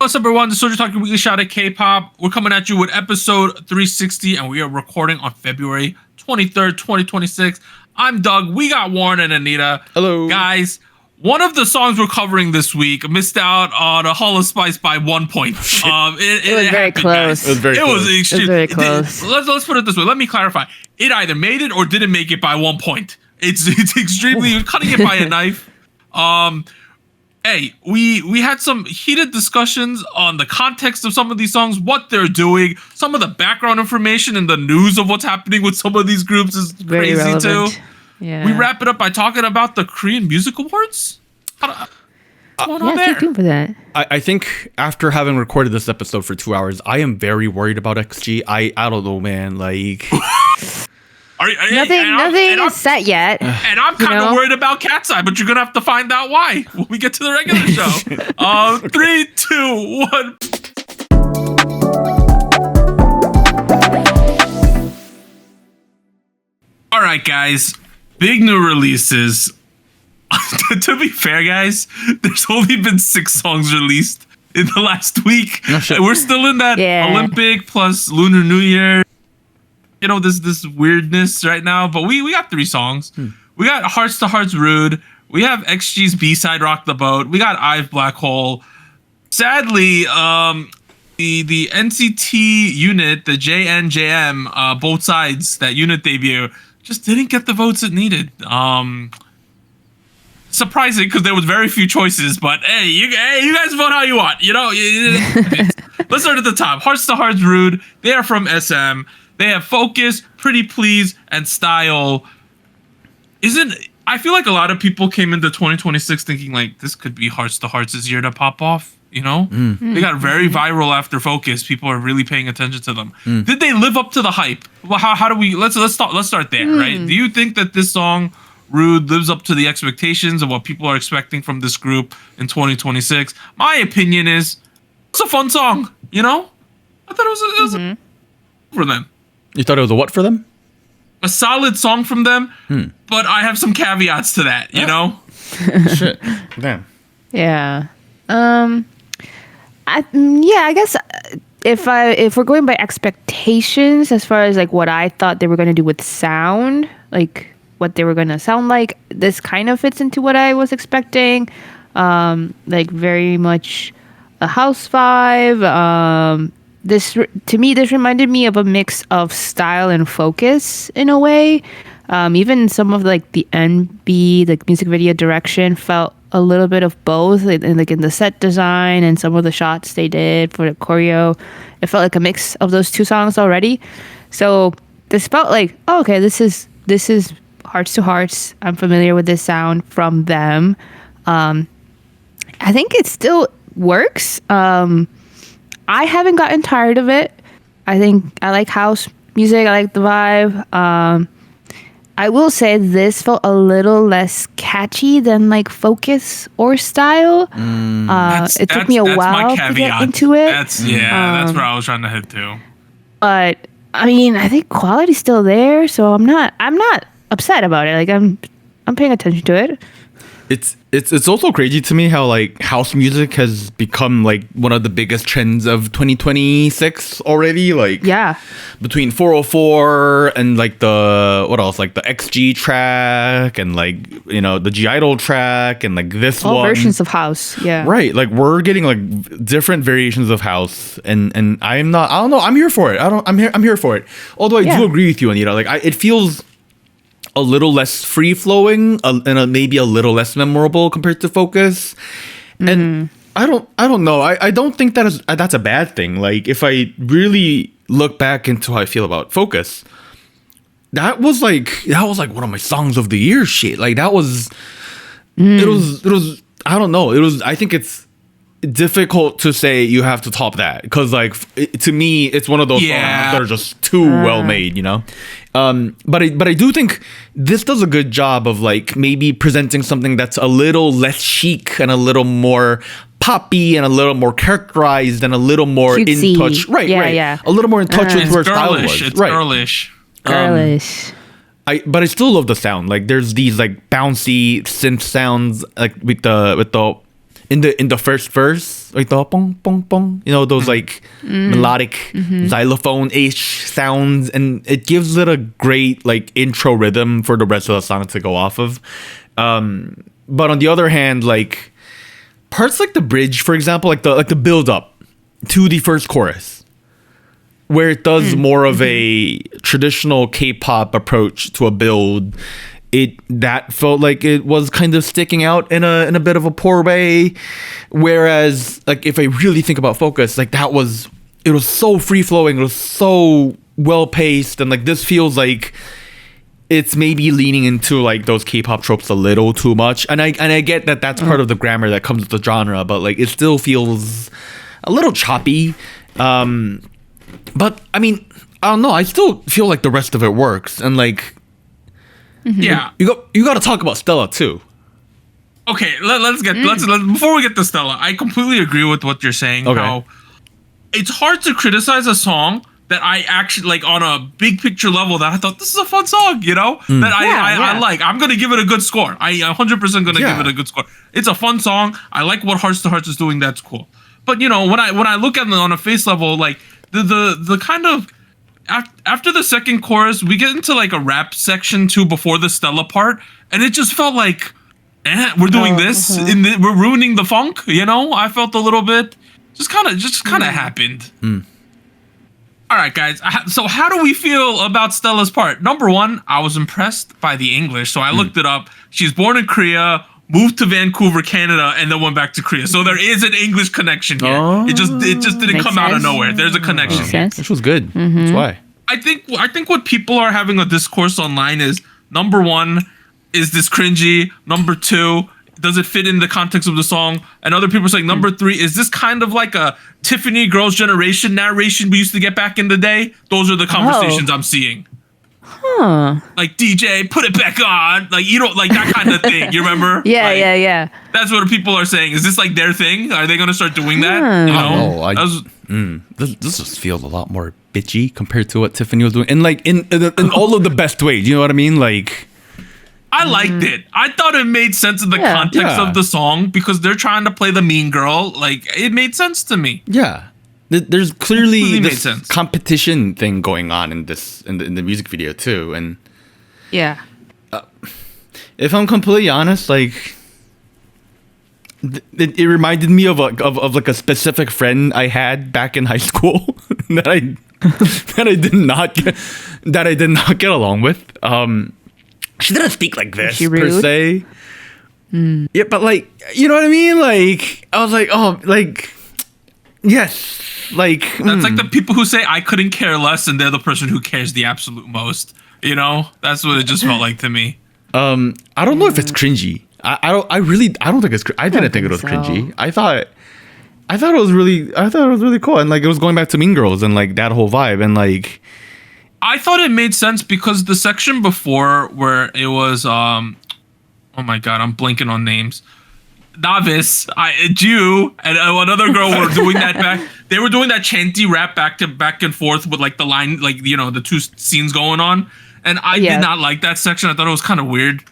What's up, everyone? The SojuTalk Crew weekly shot at K-pop. We're coming at you with episode 360, and we are recording on February 23rd, 2026. I'm Doug. We got Warren and Idntt. Hello. Guys, one of the songs we're covering this week missed out on a Hall of Spice by 1 point. It was very close. Guys. It was very close. Let's put it this way. Let me clarify. It either made it or didn't make it by 1 point. It's extremely cutting it by a knife. Hey, we had some heated discussions on the context of some of these songs, what they're doing, some of the background information and the news of what's happening with some of these groups is Very crazy relevant. too. Yeah. We wrap it up by talking about the Korean Music Awards. What's going on Stay there? tuned for that. I think after having recorded this episode for 2 hours, I am very worried about XG. I don't know, man. Like, Nothing is set yet. And I'm kind of worried about Cat's Eye, but you're gonna have to find out why when we get to the regular show. 3, 2, 1. All right, guys. Big new releases. To be fair, guys, there's only been 6 songs released in the last week. Oh, shit. We're still in that Olympic plus Lunar New Year. You know, this weirdness right now, but we got 3 songs. We got Hearts2Hearts Rude. We have XG's B-side Rock the Boat. We got IVE Blackhole. Sadly, the NCT unit, the JNJM, both sides, that unit debut, just didn't get the votes it needed. Surprising because there was very few choices, but hey, you guys vote how you want. You know, let's start at the top. Hearts2Hearts Rude. They are from SM. They have Focus, Pretty Please, and Style. I feel like a lot of people came into 2026 thinking like this could be Hearts2Hearts' year to pop off. You know, they got very viral after Focus. People are really paying attention to them. Did they live up to the hype? Well, how do we? Let's start there, right? Do you think that this song Rude lives up to the expectations of what people are expecting from this group in 2026? My opinion is it's a fun song. You know, I thought it was a for them. you thought it was a what for them? A solid song from them, but I have some caveats to that. You know, Shit. Damn. Yeah. I guess if we're going by expectations as far as like what I thought they were going to do with sound, like what they were going to sound like, this kind of fits into what I was expecting. Like very much a house vibe. This reminded me of a mix of style and focus in a way. Even some of like the NB, like music video direction, felt a little bit of both, like in the set design and some of the shots they did for the choreo. It felt like a mix of those 2 songs already. So this felt like, oh, okay, this is Hearts2Hearts. I'm familiar with this sound from them. I think it still works. I haven't gotten tired of it. I think I like house music. I like the vibe. I will say this felt a little less catchy than like Focus or Style. It took me a while to get into it. That's where I was trying to head to. But I mean, I think quality's still there, so I'm not upset about it. Like I'm paying attention to it. It's also crazy to me how like house music has become like one of the biggest trends of 2026 already. Like between 404 and like the what else, like the XG track and like, you know, the G Idol track and like this all one, versions of house. Yeah, right. Like we're getting like different variations of house, and I don't know. I'm here for it. I'm here for it. Although I do agree with you, Anita. Like it feels a little less free-flowing and maybe a little less memorable compared to Focus. And I don't know. I don't think that's a bad thing. Like if I really look back into how I feel about Focus, that was like one of my songs of the year shit. Like that was it was I don't know. I think it's difficult to say you have to top that because like to me it's one of those songs that are just too well made, you know. But I do think this does a good job of like maybe presenting something that's a little less chic and a little more poppy and a little more characterized and a little more cutesy. In touch, right, a little more in touch with where style was. It's girlish. But I still love the sound. Like there's these like bouncy synth sounds like with the in the first verse like the pong pong pong, those like melodic xylophone-ish sounds, and it gives it a great like intro rhythm for the rest of the song to go off of. But on the other hand, like parts like the bridge, for example, like the build up to the first chorus, where it does more of a traditional K-pop approach to a build, that felt like it was kind of sticking out in a bit of a poor way. Whereas, like, if I really think about Focus, like it was so free flowing, it was so well paced, and like this feels like it's maybe leaning into like those K-pop tropes a little too much. And I get that that's part of the grammar that comes with the genre, but like it still feels a little choppy. But I mean, I don't know. I still feel like the rest of it works, and like, yeah, you got to talk about Stella too. Okay, let's before we get to Stella, I completely agree with what you're saying. Okay. How it's hard to criticize a song that I actually like on a big picture level that I thought this is a fun song, that I like. I'm gonna give it a good score. I 100% gonna give it a good score. It's a fun song. I like what Hearts2Hearts is doing. That's cool. But when I look at it on a face level, like the kind of after the second chorus, we get into like a rap section too before the Stella part, and it just felt like, we're doing this, we're ruining the funk. I felt a little bit, just kind of happened. All right, guys. So how do we feel about Stella's part? Number one, I was impressed by the English, so I looked it up. She's born in Korea, moved to Vancouver, Canada, and then went back to Korea. So there is an English connection here. It just didn't come out of nowhere. There's a connection here. Which was good. That's why. I think what people are having a discourse online is, number one, is this cringy? Number two, does it fit in the context of the song? And other people are saying, number three, is this kind of like a Tiffany Girls' Generation narration we used to get back in the day? Those are the conversations I'm seeing. Like, DJ, put it back on. Like, like that kind of thing. You remember? Yeah. That's what people are saying. Is this like their thing? Are they going to start doing that? This just feels a lot more bitchy compared to what Tiffany was doing. And like in all of the best ways. You know what I mean? Like, I liked it. I thought it made sense in the context of the song because they're trying to play the mean girl. Like, it made sense to me. Yeah. There's clearly this competition thing going on in the music video too, and if I'm completely honest, like it reminded me of like a specific friend I had back in high school that I did not get along with. She didn't speak like this per se. Yeah, but like, you know what I mean? Like, I was like, oh, like, yes. Like, that's like the people who say I couldn't care less, and they're the person who cares the absolute most. That's what it just felt like to me. I don't know if it's cringy. I don't think it's. I didn't think it was cringy. I thought it was really cool, and like it was going back to Mean Girls and like that whole vibe, and like I thought it made sense because the section before where it was oh my god, I'm blanking on names. Navis, Jew, and another girl were doing that back. They were doing that chanty rap back and forth with like the line, like the two scenes going on, and I did not like that section. I thought it was kind of weird.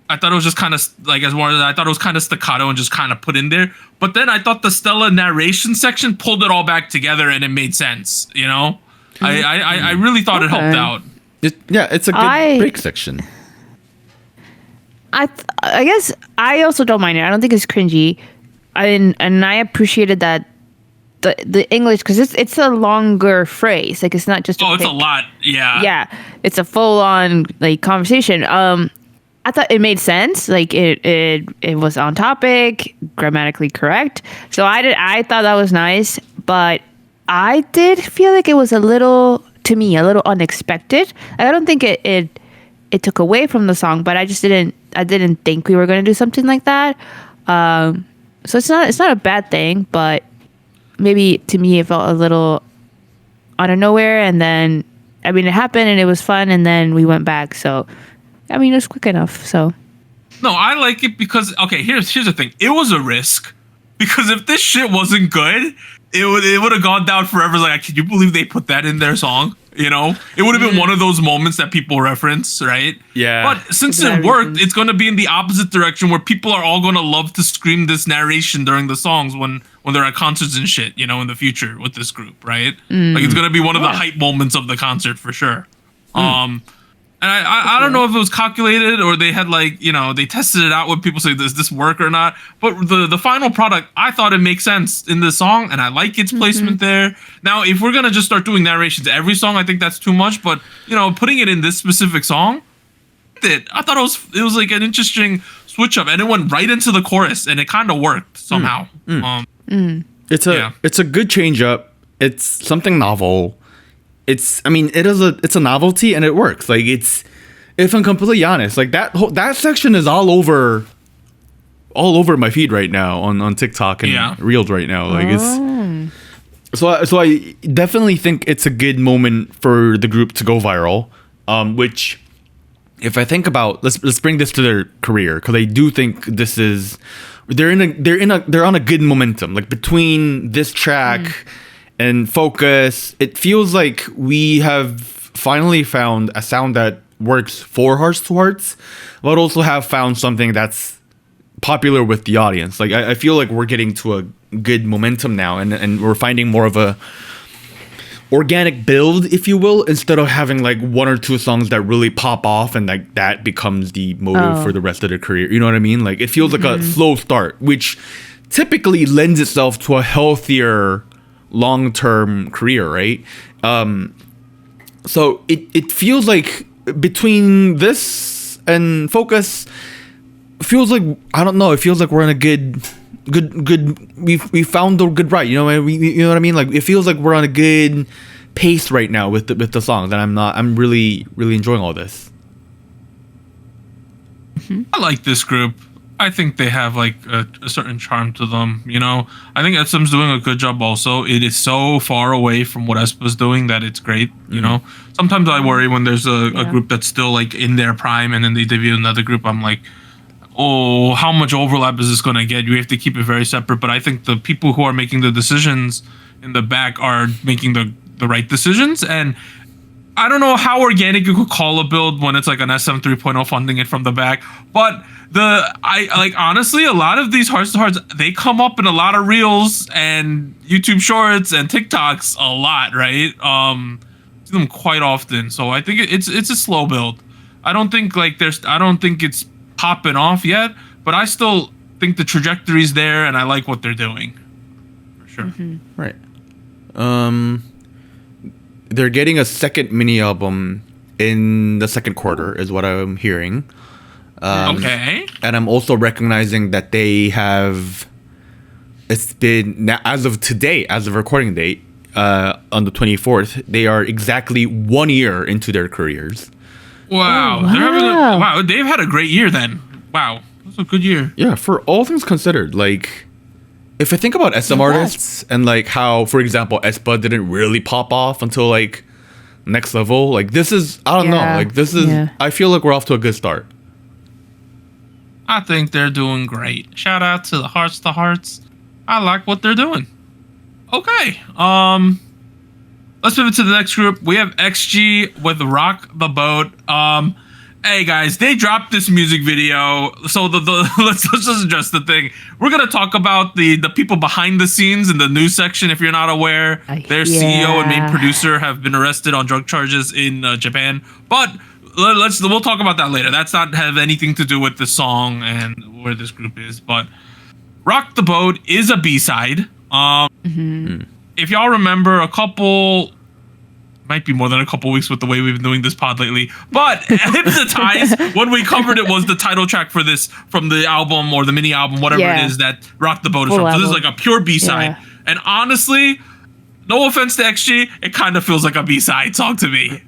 I thought it was just kind of like I thought it was kind of staccato and just kind of put in there. But then I thought the Stella narration section pulled it all back together and it made sense. I really thought it helped out. It's a good break section. I guess I also don't mind it. I don't think it's cringy, and I appreciated that the English, because it's a longer phrase. Like, it's not just it's a lot. Yeah, it's a full on like conversation. I thought it made sense. Like it was on topic, grammatically correct. So I thought that was nice, but I did feel like it was a little unexpected. I don't think it took away from the song, but I didn't think we were going to do something like that. So it's not a bad thing, but maybe to me it felt a little out of nowhere. And then, I mean, it happened and it was fun, and then we went back. So, I mean, it was quick enough. So, no, I like it because, okay, here's the thing. It was a risk, because if this shit wasn't good, it would have gone down forever. Like, can you believe they put that in their song? You know, it would have been one of those moments that people reference, right? Yeah. But since it worked, it's going to be in the opposite direction where people are all going to love to scream this narration during the songs when they're at concerts and shit, you know, in the future with this group, right? Like it's going to be one of the hype moments of the concert for sure. And I don't know if it was calculated or they had like, you know, they tested it out with people say, does this work or not? But the final product, I thought it makes sense in this song and I like its placement there. Now, if we're going to just start doing narrations every song, I think that's too much. But, you know, putting it in this specific song, I thought it was like an interesting switch up and it went right into the chorus and it kind of worked somehow. It's a good change up. It's something novel. It's a novelty and it works. Like if I'm completely honest, like that section is all over my feed right now on TikTok and Reels right now. Like it's so I definitely think it's a good moment for the group to go viral. Which if I think about let's bring this to their career because I do think this is they're on a good momentum. Like between this track and Focus, it feels like we have finally found a sound that works for Hearts2Hearts, but also have found something that's popular with the audience. Like I feel like we're getting to a good momentum now, and we're finding more of a organic build, if you will, instead of having like one or two songs that really pop off and like that becomes the motive for the rest of their career. You know what I mean? Like it feels like a slow start, which typically lends itself to a healthier long-term career, right? So it feels like between this and Focus, feels like it feels like we're in a good we found the good right, you know what I mean? Like it feels like we're on a good pace right now with the songs, and I'm really enjoying all this. I like this group. I think they have like a certain charm to them, you know. I think SM's doing a good job also. It is so far away from what aespa's doing that it's great, you know. Sometimes I worry when there's a group that's still like in their prime and then they debut another group. I'm like, oh, how much overlap is this going to get? You have to keep it very separate. But I think the people who are making the decisions in the back are making the right decisions. And I don't know how organic you could call a build when it's like an SM 3.0 funding it from the back. But honestly, a lot of these Hearts2Hearts, they come up in a lot of reels and YouTube shorts and TikToks a lot, right? See them quite often. So I think it's a slow build. I don't think it's popping off yet, but I still think the trajectory's there and I like what they're doing. For sure. Right. They're getting a second mini album in the second quarter is what I'm hearing. Okay. And I'm also recognizing that they have, it's been, as of today, as of recording date, on the 24th, they are exactly 1 year into their careers. Wow. They've had a great year then. Wow. That's a good year. Yeah, for all things considered, like, if I think about SM artists and like how, for example, aespa didn't really pop off until like Next Level, like this is, I don't know, like this is, I feel like we're off to a good start. I think they're doing great. Shout out to the Hearts2Hearts. I like what they're doing. Okay. Let's pivot to the next group. We have XG with Rock the Boat. Hey guys, they dropped this music video. So let's just address the thing. We're gonna talk about the people behind the scenes in the news section. If you're not aware, their CEO and main producer have been arrested on drug charges in Japan. But we'll talk about that later. That's not have anything to do with the song and where this group is. But Rock the Boat is a B-side. If y'all remember, might be more than a couple weeks with the way we've been doing this pod lately, but Hypnotize, when we covered it, was the title track for this from the album or the mini album, whatever it is that Rock the Boat is from. So this is like a pure B-side. And honestly, no offense to XG, it kind of feels like a B-side song to me.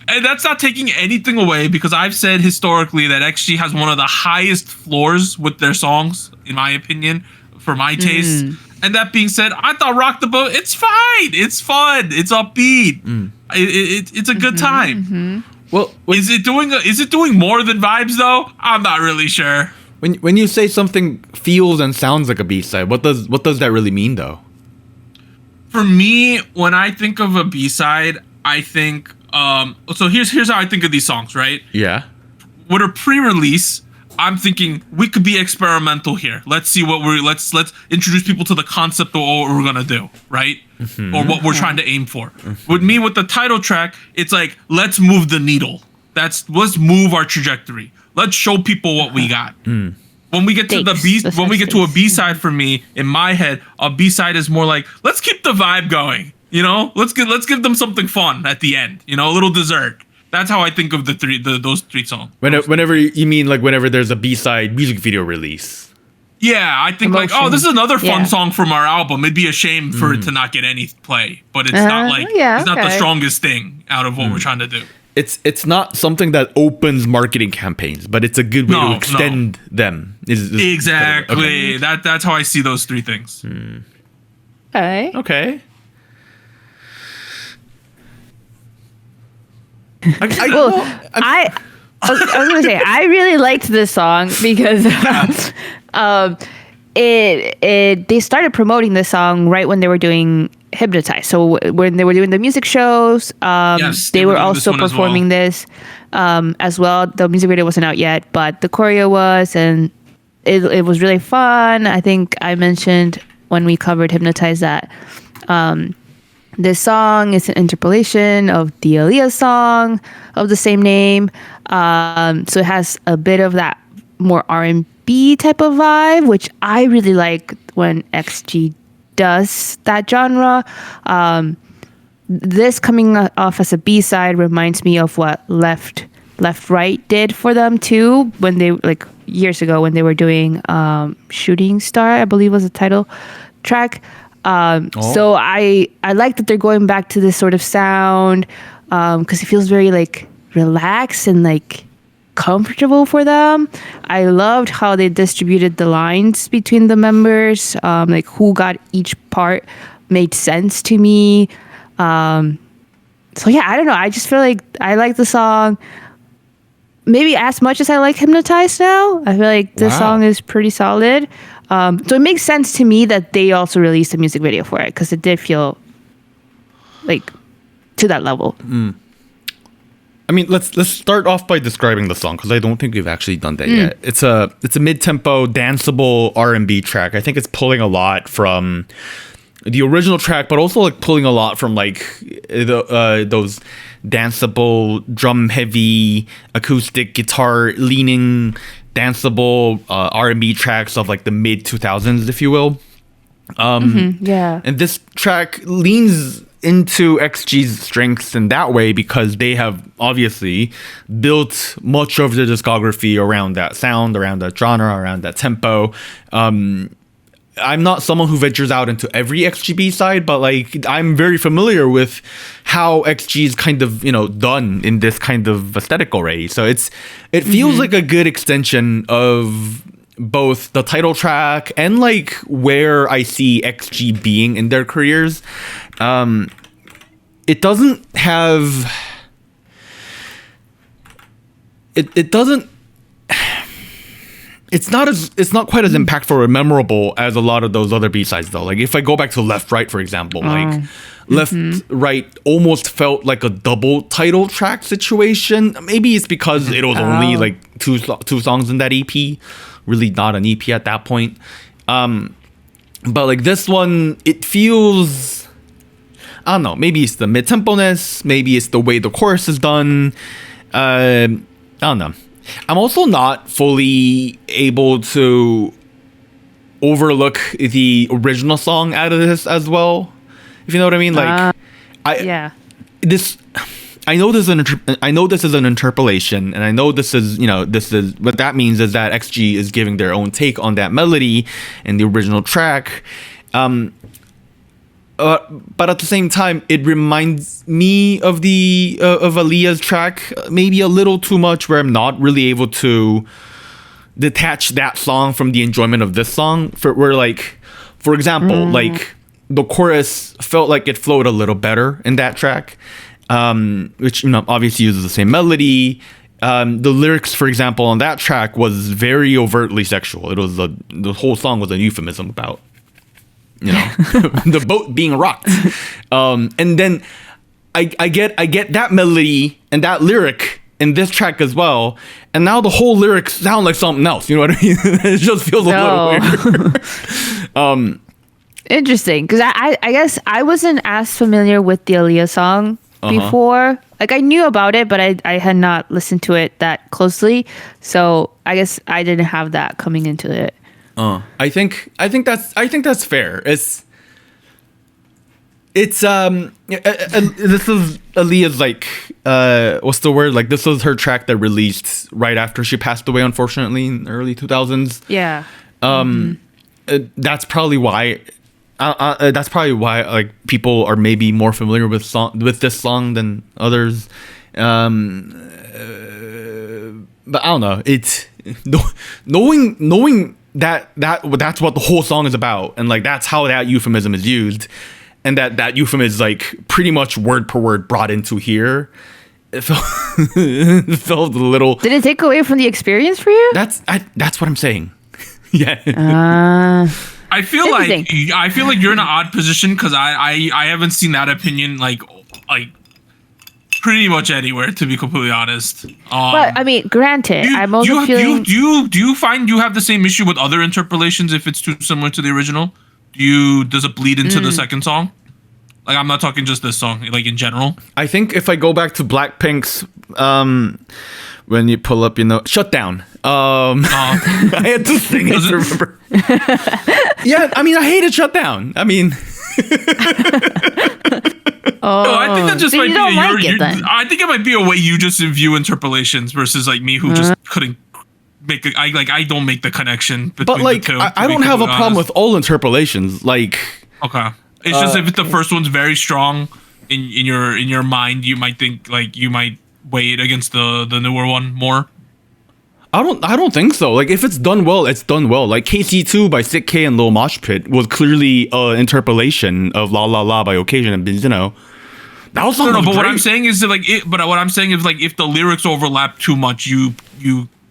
And that's not taking anything away, because I've said historically that XG has one of the highest floors with their songs, in my opinion, for my taste. And that being said, I thought Rock the Boat, it's fine. It's fun. It's upbeat. It's a good time. Well, is it doing more than vibes though? I'm not really sure. When you say something feels and sounds like a B-side, what does that really mean though? For me, when I think of a B-side, I think so here's how I think of these songs, right? Yeah. With a pre-release, I'm thinking we could be experimental here. Let's see what let's introduce people to the concept of what we're gonna do, right? Or what we're trying to aim for. With me, with the title track, it's like, let's move the needle. Let's move our trajectory. Let's show people what we got. When we get to a B-side, for me, in my head, a B-side is more like, let's keep the vibe going. You know, let's give them something fun at the end. You know, a little dessert. That's how I think of those three songs. Whenever you mean like whenever there's a B-side music video release. Yeah, I think like, oh, this is another fun song from our album. It'd be a shame for it to not get any play, but it's not like it's not the strongest thing out of what we're trying to do. It's not something that opens marketing campaigns, but it's a good way to extend them. Exactly. Okay. That's how I see those three things. Okay. I was gonna say I really liked this song because they started promoting this song right when they were doing Hypnotize. So when they were doing the music shows, they were also performing this as well. The music video wasn't out yet, but the choreo was, and it was really fun. I think I mentioned when we covered Hypnotize that this song is an interpolation of the Aaliyah song of the same name. So it has a bit of that more R&B type of vibe, which I really like when XG does that genre. This coming off as a B-side reminds me of what Left Right did for them too, when they, like, years ago when they were doing Shooting Star, I believe was the title track. So I like that they're going back to this sort of sound because it feels very like relaxed and like comfortable for them. I loved how they distributed the lines between the members, like who got each part made sense to me. So yeah, I don't know. I just feel like I like the song maybe as much as I like Hypnotized now. I feel like this song is pretty solid. So it makes sense to me that they also released a music video for it because it did feel like to that level. I mean, let's start off by describing the song because I don't think we've actually done that yet. It's a mid-tempo, danceable R&B track. I think it's pulling a lot from the original track, but also like pulling a lot from like those danceable, drum-heavy, acoustic guitar leaning, danceable R&B tracks of like the mid 2000s, if you will. And this track leans into XG's strengths in that way because they have obviously built much of their discography around that sound, around that genre, around that tempo. I'm not someone who ventures out into every XGB side, but like I'm very familiar with how XG's kind of, done in this kind of aesthetic already. So it feels like a good extension of both the title track and like where I see XG being in their careers. It doesn't have it doesn't it's not quite as impactful or memorable as a lot of those other B-sides though. Like if I go back to Left Right, for example, like Left Right almost felt like a double title track situation. Maybe it's because it was only like two songs in that EP, really not an EP at that point. But like this one, it feels, I don't know, maybe it's the mid-tempo-ness, maybe it's the way the chorus is done. I don't know. I'm also not fully able to overlook the original song out of this as well, if you know what I mean. Like, I know this is an interpolation, and I know this is what that means is that XG is giving their own take on that melody in the original track. But at the same time, it reminds me of of Aaliyah's track maybe a little too much, where I'm not really able to detach that song from the enjoyment of this song. For example, like the chorus felt like it flowed a little better in that track, which obviously uses the same melody. The lyrics, for example, on that track was very overtly sexual. It was the whole song was a euphemism about the boat being rocked. And then I get that melody and that lyric in this track as well, and now the whole lyrics sound like something else. You know what I mean? It just feels a little weird. Interesting, because I guess I wasn't as familiar with the Aaliyah song before. Like, I knew about it, but I had not listened to it that closely. So I guess I didn't have that coming into it. I think that's fair. It's this is Aaliyah's, like, what's the word? Like, this was her track that released right after she passed away, unfortunately, in the early 2000s. Yeah. That's probably why. Like, people are maybe more familiar with this song than others. But I don't know. It's knowing that's what the whole song is about, and like that's how that euphemism is used, and that euphemism is like pretty much word per word brought into here. It felt a little. Did it take away from the experience for you? That's what I'm saying. Yeah. I feel like you're in an odd position, because I haven't seen that opinion like pretty much anywhere, to be completely honest. But I mean, granted, I'm also feeling. Do you find you have the same issue with other interpolations if it's too similar to the original? Does it bleed into the second song? Like, I'm not talking just this song, like in general. I think if I go back to Blackpink's when you pull up, Shut Down. I had to sing it to remember. Yeah, I mean, I hated Shut Down. I mean, I think that just so might be I think it might be a way you just view interpolations versus like me, who just couldn't make I don't make the connection between but like the two. I don't have a problem with all interpolations. Like, okay, it's just if the first one's very strong in your mind, you might think like you might weigh it against the newer one more. I don't think so. Like, if it's done well, it's done well. Like, KC2 by Sick K and Lil Mosh Pit was clearly an interpolation of La La La by Occasion and Benzino. That was but what I'm saying is that, like, what I'm saying is, like, if the lyrics overlap too much, you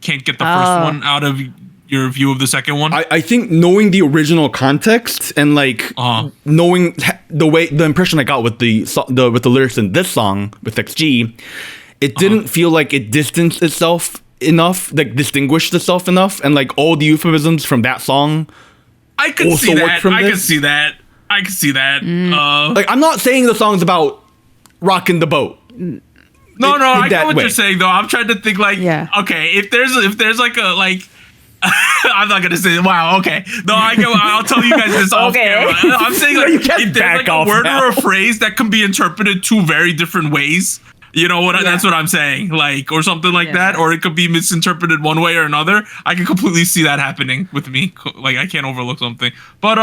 can't get the first one out of your view of the second one. I think knowing the original context and like knowing the impression I got with the lyrics in this song with XG, it didn't feel like it distanced itself enough, like distinguished itself enough, and like all the euphemisms from that song. I could see that. I could see that. Like, I'm not saying the song's about rocking the boat. No, I get what you're saying though. I'm trying to think like, okay, if there's like a like. I'm not gonna say. Wow. Okay. No, I'll tell you guys this off camera. I'm saying like if there's like a word or a phrase that can be interpreted two very different ways. You know what? That's what I'm saying. Like, or something like that, or it could be misinterpreted one way or another. I can completely see that happening with me. Like, I can't overlook something. But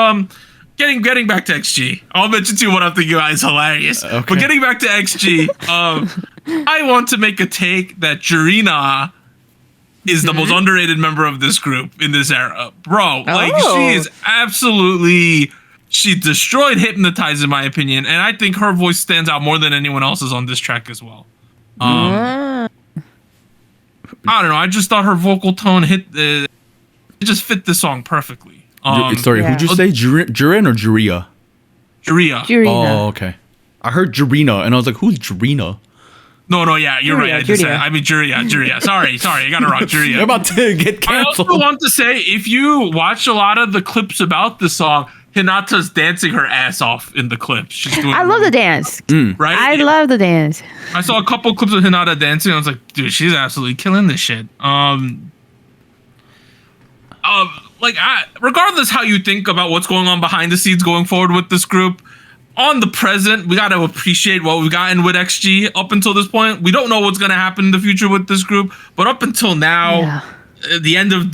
getting back to XG, I'll mention to you what I'm thinking about is hilarious. Okay. But getting back to XG, I want to make a take that Jurina is the most underrated member of this group in this era, bro. Like, she is absolutely. She destroyed Hypnotize, in my opinion, and I think her voice stands out more than anyone else's on this track as well. I don't know. I just thought her vocal tone it just fit the song perfectly. Sorry, who'd you say? Jurin or Juria? Juria. Oh, okay. I heard Jurina, and I was like, who's Jurina? No, yeah, you're right. I mean, Juria. Sorry, I got it wrong. Juria. You're about to get canceled. I also want to say, if you watch a lot of the clips about the song, Hinata's dancing her ass off in the clip. I love the dance. Right? I love the dance. I saw a couple clips of Hinata dancing. I was like, dude, she's absolutely killing this shit. Regardless how you think about what's going on behind the scenes going forward with this group, on the present, we got to appreciate what we've gotten with XG up until this point. We don't know what's going to happen in the future with this group, but up until now, the end of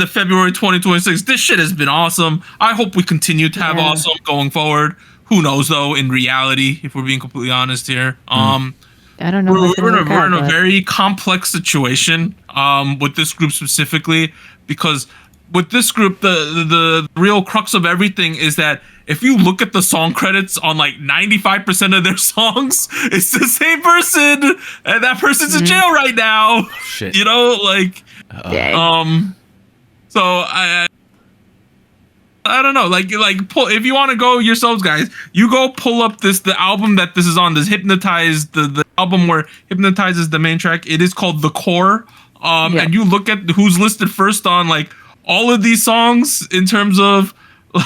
February 2026, this shit has been awesome. I hope we continue to have awesome going forward. Who knows though? In reality, if we're being completely honest here, I don't know. We're in a very complex situation with this group specifically, because with this group, the real crux of everything is that if you look at the song credits on like 95% of their songs, it's the same person, and that person's in jail right now. Shit. You know, like, so I don't know. Like pull, if you want to go yourselves, guys, you go pull up the album that this is on. This Hypnotize, the album where Hypnotize is the main track. It is called The Core. And you look at who's listed first on like all of these songs in terms of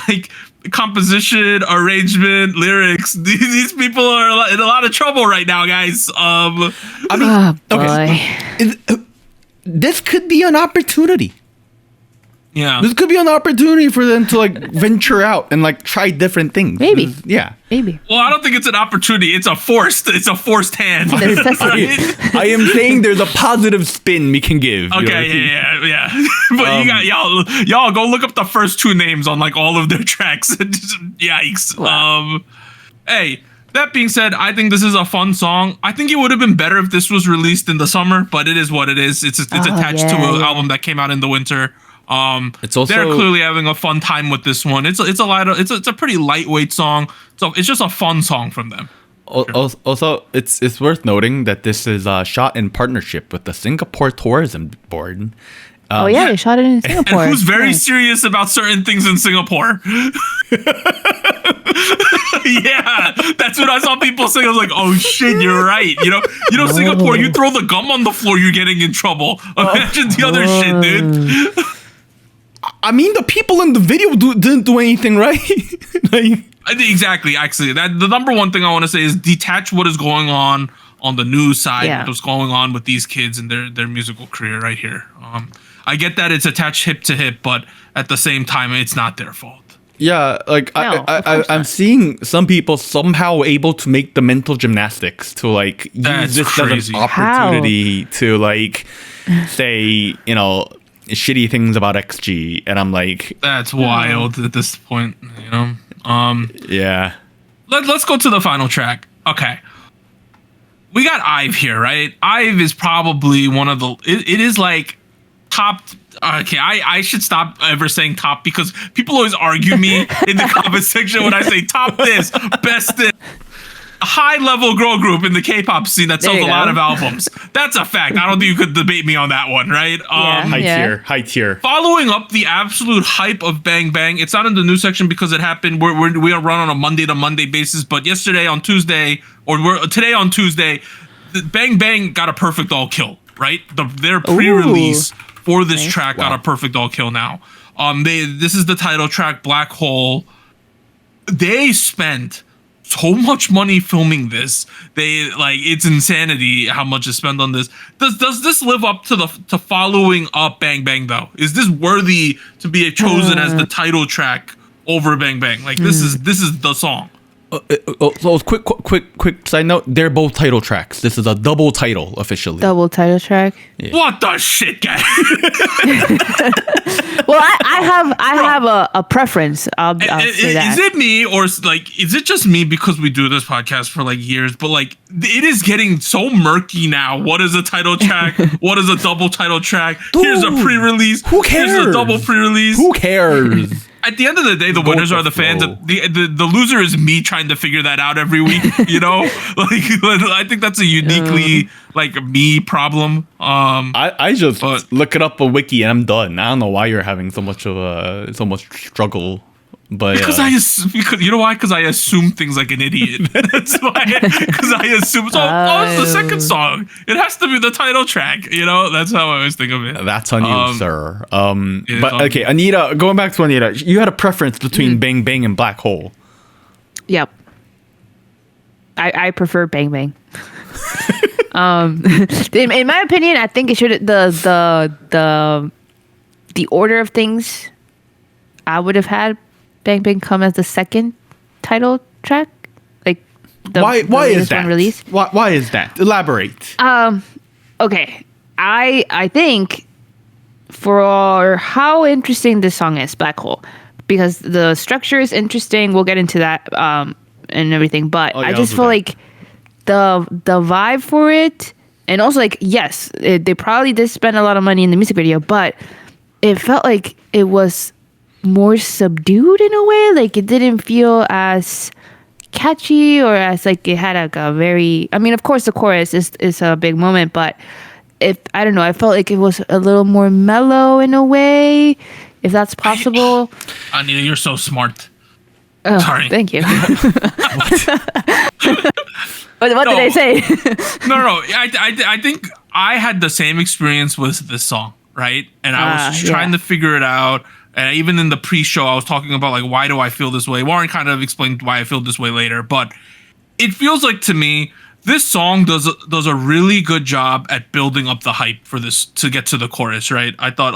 like composition, arrangement, lyrics. These people are in a lot of trouble right now, guys. I mean, okay, this could be an opportunity. Yeah, this could be an opportunity for them to like venture out and like try different things. Maybe. Maybe. Well, I don't think it's an opportunity. It's a forced hand. I am saying there's a positive spin we can give. Okay, yeah. But you got y'all go look up the first two names on like all of their tracks. Yikes. Wow. Hey, that being said, I think this is a fun song. I think it would have been better if this was released in the summer, but it is what it is. It's attached to an album that came out in the winter. It's also, they're clearly having a fun time with this one. It's a pretty lightweight song, so it's just a fun song from them. Also, it's worth noting that this is shot in partnership with the Singapore Tourism Board. They shot it in Singapore. And who's very serious about certain things in Singapore. Yeah, that's what I saw people saying. I was like, oh shit, you're right. You know, Singapore, you throw the gum on the floor, you're getting in trouble. Imagine the other shit, dude. I mean, the people in the video didn't do anything, right? Exactly. Actually, the number one thing I want to say is detach what is going on the news side, what's going on with these kids and their musical career right here. I get that it's attached hip to hip, but at the same time, it's not their fault. Yeah, like I'm seeing some people somehow able to make the mental gymnastics to like use this as an opportunity to like say, shitty things about XG, and I'm like, that's wild at this point, yeah. Let's go to the final track. Okay, we got IVE here, right? IVE is probably one of the. It is like top. Okay, I should stop ever saying top because people always argue me in the comment section when I say top this, best this. A high-level girl group in the K-pop scene that sells a lot of albums. That's a fact. I don't think you could debate me on that one, right? High tier. Following up the absolute hype of Bang Bang, it's not in the news section because it happened. We are run on a Monday to Monday basis, but yesterday on Tuesday, today on Tuesday, Bang Bang got a perfect all kill, right? Their pre-release for this track got a perfect all kill now. This is the title track, Blackhole. They spent so much money filming this. It's insanity how much is spent on this. Does this live up to following up Bang Bang though? Is this worthy to be chosen as the title track over Bang Bang? Like this is the song. So quick side note, they're both title tracks. This is a double title officially. Double title track. Yeah. What the shit, guy? Well, I have a preference. I'll say that. Is it me or like is it just me because we do this podcast for like years? But like it is getting so murky now. What is a title track? What is a double title track? Dude, here's a pre-release. Who cares? Here's a double pre-release. Who cares? At the end of the day, the winners are the fans. The loser is me trying to figure that out every week. I think that's a uniquely like me problem. I just look it up a wiki and I'm done. I don't know why you're having so much struggle. But because you know why? Because I assume things like an idiot. That's why. Because I assume. So it's the second song. It has to be the title track. That's how I always think of it. That's on you, sir. But okay, Anita. Going back to Anita, you had a preference between Bang Bang and Blackhole. Yep. I prefer Bang Bang. In my opinion, I think it should the order of things. I would have had Bang Bang come as the second title track, like why is that release? Why is that? Elaborate. Okay, I think for how interesting this song is, Blackhole, because the structure is interesting. We'll get into that and everything, but I just feel like the vibe for it, and also like yes, they probably did spend a lot of money in the music video, but it felt like it was more subdued in a way. Like it didn't feel as catchy or as like it had like a very, I mean, of course the chorus is a big moment, but I don't know, I felt like it was a little more mellow in a way. if that's possible. Anita, you're so smart. Oh, Sorry. Thank you. What did I say? No. I think I had the same experience with this song, right? And I was trying to figure it out. And even in the pre-show, I was talking about like, why do I feel this way? Warren kind of explained why I feel this way later, but it feels like to me, this song does a really good job at building up the hype for this to get to the chorus, right? I thought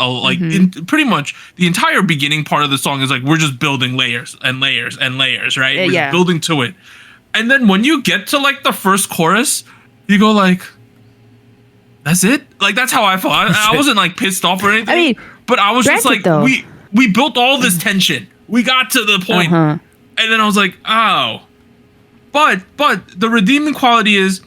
pretty much the entire beginning part of the song is like, we're just building layers and layers and layers, right? We're just building to it. And then when you get to like the first chorus, you go like, that's it? Like, that's how I felt. I wasn't like pissed off or anything. I mean, but I was just like, though. we built all this tension. We got to the point. And then I was like, oh. But the redeeming quality is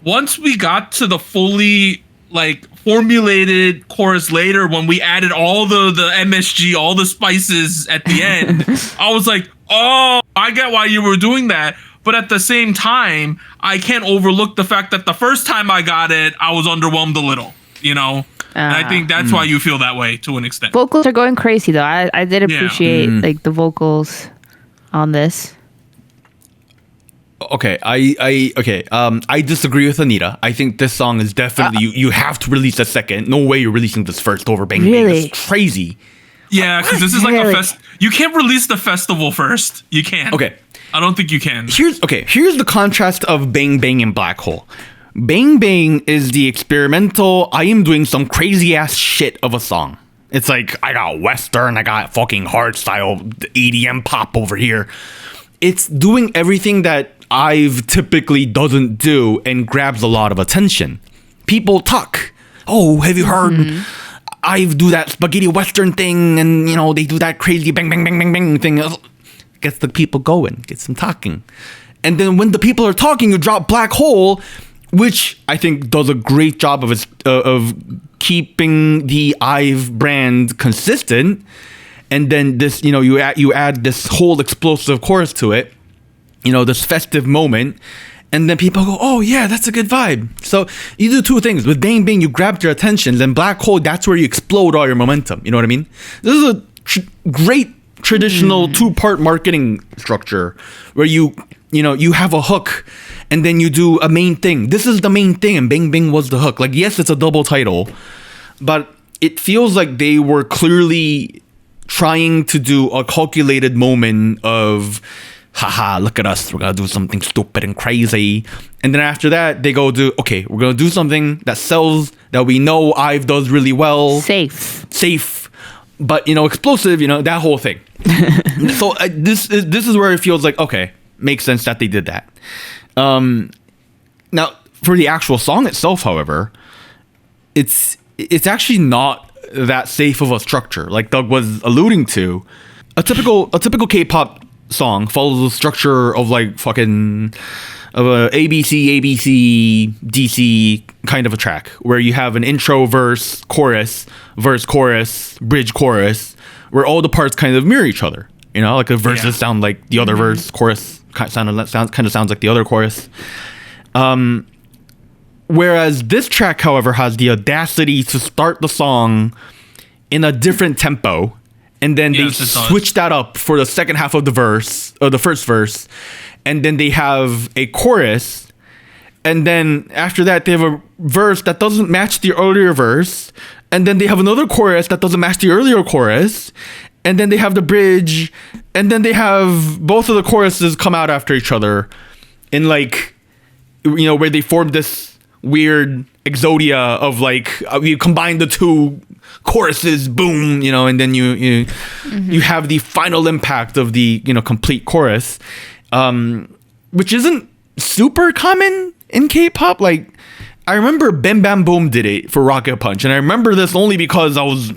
once we got to the fully like formulated chorus later, when we added all the MSG, all the spices at the end, I was like, oh, I get why you were doing that. But at the same time, I can't overlook the fact that the first time I got it, I was underwhelmed a little, you know? And I think that's why you feel that way to an extent. Vocals are going crazy though. I did appreciate like the vocals on this. Okay, I disagree with Anita. I think this song is definitely you have to release a second. No way you're releasing this first over Bang Bang. It's crazy. Yeah, because this is like a fest. You can't release the festival first. You can't. Okay. I don't think you can. Here's the contrast of Bang Bang and Blackhole. Bang Bang is the experimental, I am doing some crazy ass shit of a song. It's like, I got Western, I got fucking hard style EDM pop over here. It's doing everything that IVE typically doesn't do and grabs a lot of attention. People talk. Oh, have you heard IVE do that spaghetti Western thing? And, you know, they do that crazy bang, bang, bang, bang, bang thing. Gets the people going, gets them talking. And then when the people are talking, you drop Blackhole, which I think does a great job of keeping the IVE brand consistent. And then this, you know, you add this whole explosive chorus to it, you know, this festive moment, and then people go, oh yeah, that's a good vibe. So you do two things. With Bang Bang, you grab their attention, then Blackhole, that's where you explode all your momentum. You know what I mean? This is a great traditional two-part marketing structure where you have a hook and then you do a main thing. This is the main thing, and Bang Bang was the hook. Like, yes, it's a double title, but it feels like they were clearly trying to do a calculated moment of, haha, look at us, we're gonna do something stupid and crazy. And then after that, they go do, okay, we're gonna do something that sells, that we know IVE does really well. Safe. But, you know, explosive, you know, that whole thing. So this is where it feels like, okay, makes sense that they did that. Now, for the actual song itself, however, it's actually not that safe of a structure. Like Doug was alluding to, a typical K-pop song follows the structure of like fucking of a ABC DC kind of a track where you have an intro, verse, chorus, bridge, chorus, where all the parts kind of mirror each other. You know, like the verses sound like the other verse, chorus kind of sounds like the other chorus. Whereas this track, however, has the audacity to start the song in a different tempo, and then they switch that up for the second half of the verse, or the first verse, and then they have a chorus, and then after that they have a verse that doesn't match the earlier verse, and then they have another chorus that doesn't match the earlier chorus, and then they have the bridge, and then they have both of the choruses come out after each other in like, you know, where they form this weird exodia of like, you combine the two choruses, boom, you know, and then you have the final impact of the, you know, complete chorus, which isn't super common in K-pop. Like, I remember Bam Bam Boom did it for Rocket Punch, and I remember this only because I was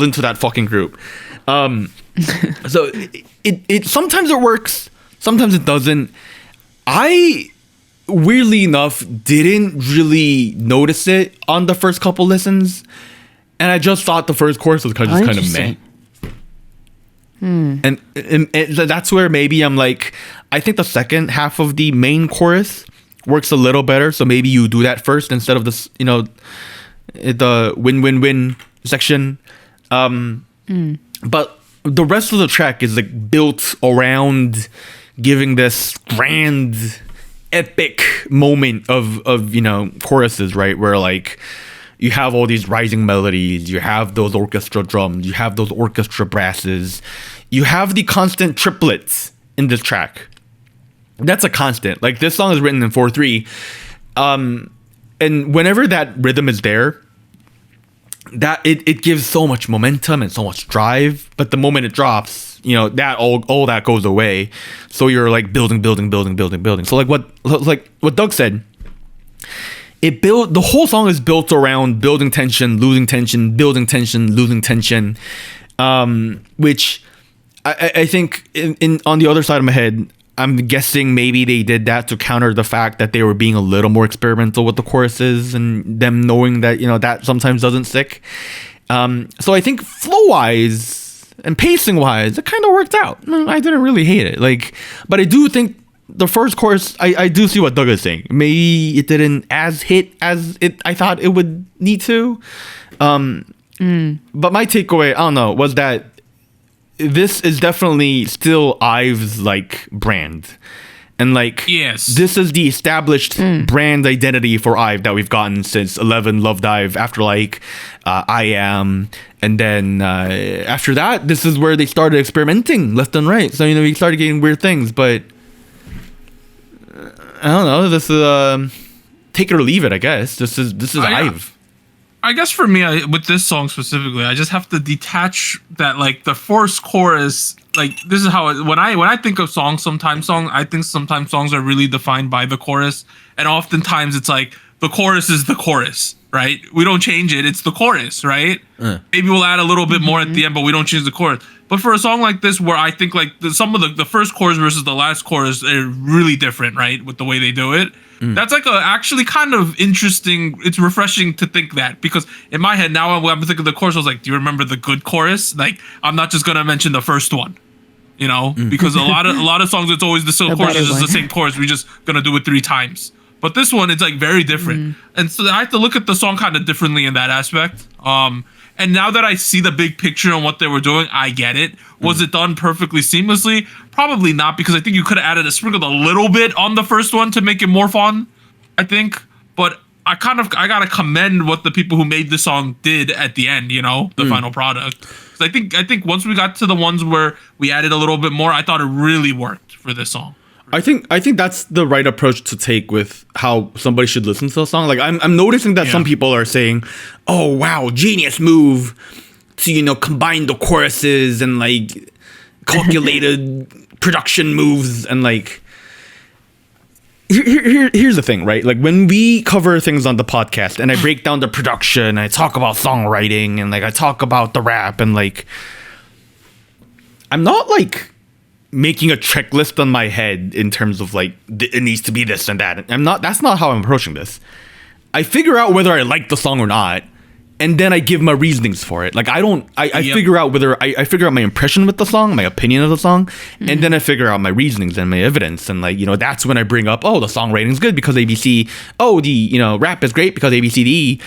into that fucking group. So it sometimes it works, sometimes it doesn't. I weirdly enough didn't really notice it on the first couple listens, and I just thought the first chorus was kind of meh. And that's where maybe I'm like, I think the second half of the main chorus works a little better, so maybe you do that first instead of this, you know, the win-win-win section. but the rest of the track is like built around giving this grand epic moment of you know, choruses, right, where like you have all these rising melodies, you have those orchestra drums, you have those orchestra brasses, you have the constant triplets in this track. That's a constant. Like, this song is written in 4/3, and whenever that rhythm is there, that it gives so much momentum and so much drive. But the moment it drops, you know, that all that goes away. So you're like building. So like what Doug said, the whole song is built around building tension, losing tension, building tension, losing tension, which I think in on the other side of my head, I'm guessing maybe they did that to counter the fact that they were being a little more experimental with the choruses and them knowing that, you know, that sometimes doesn't stick. So I think flow-wise and pacing-wise, it kind of worked out. I didn't really hate it. Like, but I do think the first chorus, I do see what Doug is saying. Maybe it didn't as hit as I thought it would need to. But my takeaway, I don't know, was that this is definitely still IVE's like brand, and like, yes, this is the established brand identity for IVE that we've gotten since 11 Love Dive, after like I Am, and then after that, this is where they started experimenting left and right. So, you know, we started getting weird things, but I don't know. This is take it or leave it, I guess. This is IVE. I guess for me, with this song specifically, I just have to detach that, like, the first chorus. Like, this is how when I think of songs, I think sometimes songs are really defined by the chorus, and oftentimes it's like the chorus is the chorus, right? We don't change it; it's the chorus, right? Maybe we'll add a little bit more at the end, but we don't change the chorus. But for a song like this, where I think like some of the first chorus versus the last chorus are really different, right, with the way they do it. That's like actually kind of interesting. It's refreshing to think that, because in my head now, when I'm thinking of the chorus, I was like, do you remember the good chorus? Like, I'm not just gonna mention the first one, you know, because a lot of songs, it's always the same chorus, it's just the same chorus. We're just gonna do it 3 times. But this one, it's like very different, and so I have to look at the song kind of differently in that aspect. And now that I see the big picture on what they were doing, I get it. Was it done perfectly seamlessly? Probably not, because I think you could have added sprinkled a little bit on the first one to make it more fun, I think. But I gotta commend what the people who made the song did at the end, you know, the final product. So I think once we got to the ones where we added a little bit more, I thought it really worked for this song. I think that's the right approach to take with how somebody should listen to a song. Like, I'm noticing that some people are saying, "Oh wow, genius move to, you know, combine the choruses and like calculated production moves," and like, here's the thing, right? Like, when we cover things on the podcast and I break down the production, I talk about songwriting and like I talk about the rap, and like, I'm not like making a checklist on my head in terms of like it needs to be this and that. That's not how I'm approaching this. I figure out whether I like the song or not, and then I give my reasonings for it. Like, I figure out whether I figure out my impression with the song, my opinion of the song, and then I figure out my reasonings and my evidence. And like, you know, that's when I bring up, oh, the songwriting's good because ABC. Oh, the, you know, rap is great because ABCD.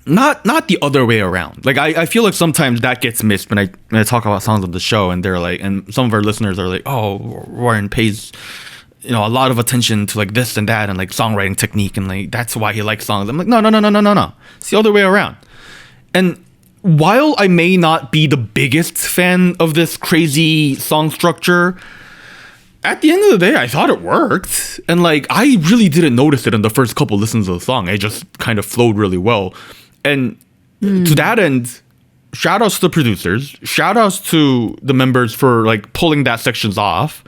Not the other way around. Like, I feel like sometimes that gets missed when I talk about songs on the show, and they're like, and some of our listeners are like, oh, Warren pays, you know, a lot of attention to like this and that and like songwriting technique, and like that's why he likes songs. I'm like, no. It's the other way around. And while I may not be the biggest fan of this crazy song structure, at the end of the day, I thought it worked. And like, I really didn't notice it in the first couple listens of the song. It just kind of flowed really well. And to that end, shout outs to the producers, shout outs to the members for like pulling that sections off.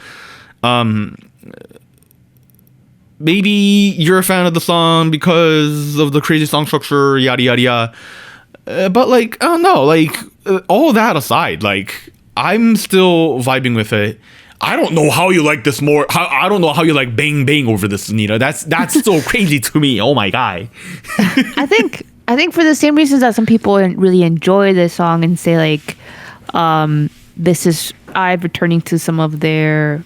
Maybe you're a fan of the song because of the crazy song structure, yada yada yada. But like, I don't know, like all that aside, like I'm still vibing with it. I don't know how you like this more. I don't know how you like Bang Bang over this, Nita. That's so crazy to me. Oh my God. I think for the same reasons that some people really enjoy this song and say like, this is IVE returning to some of their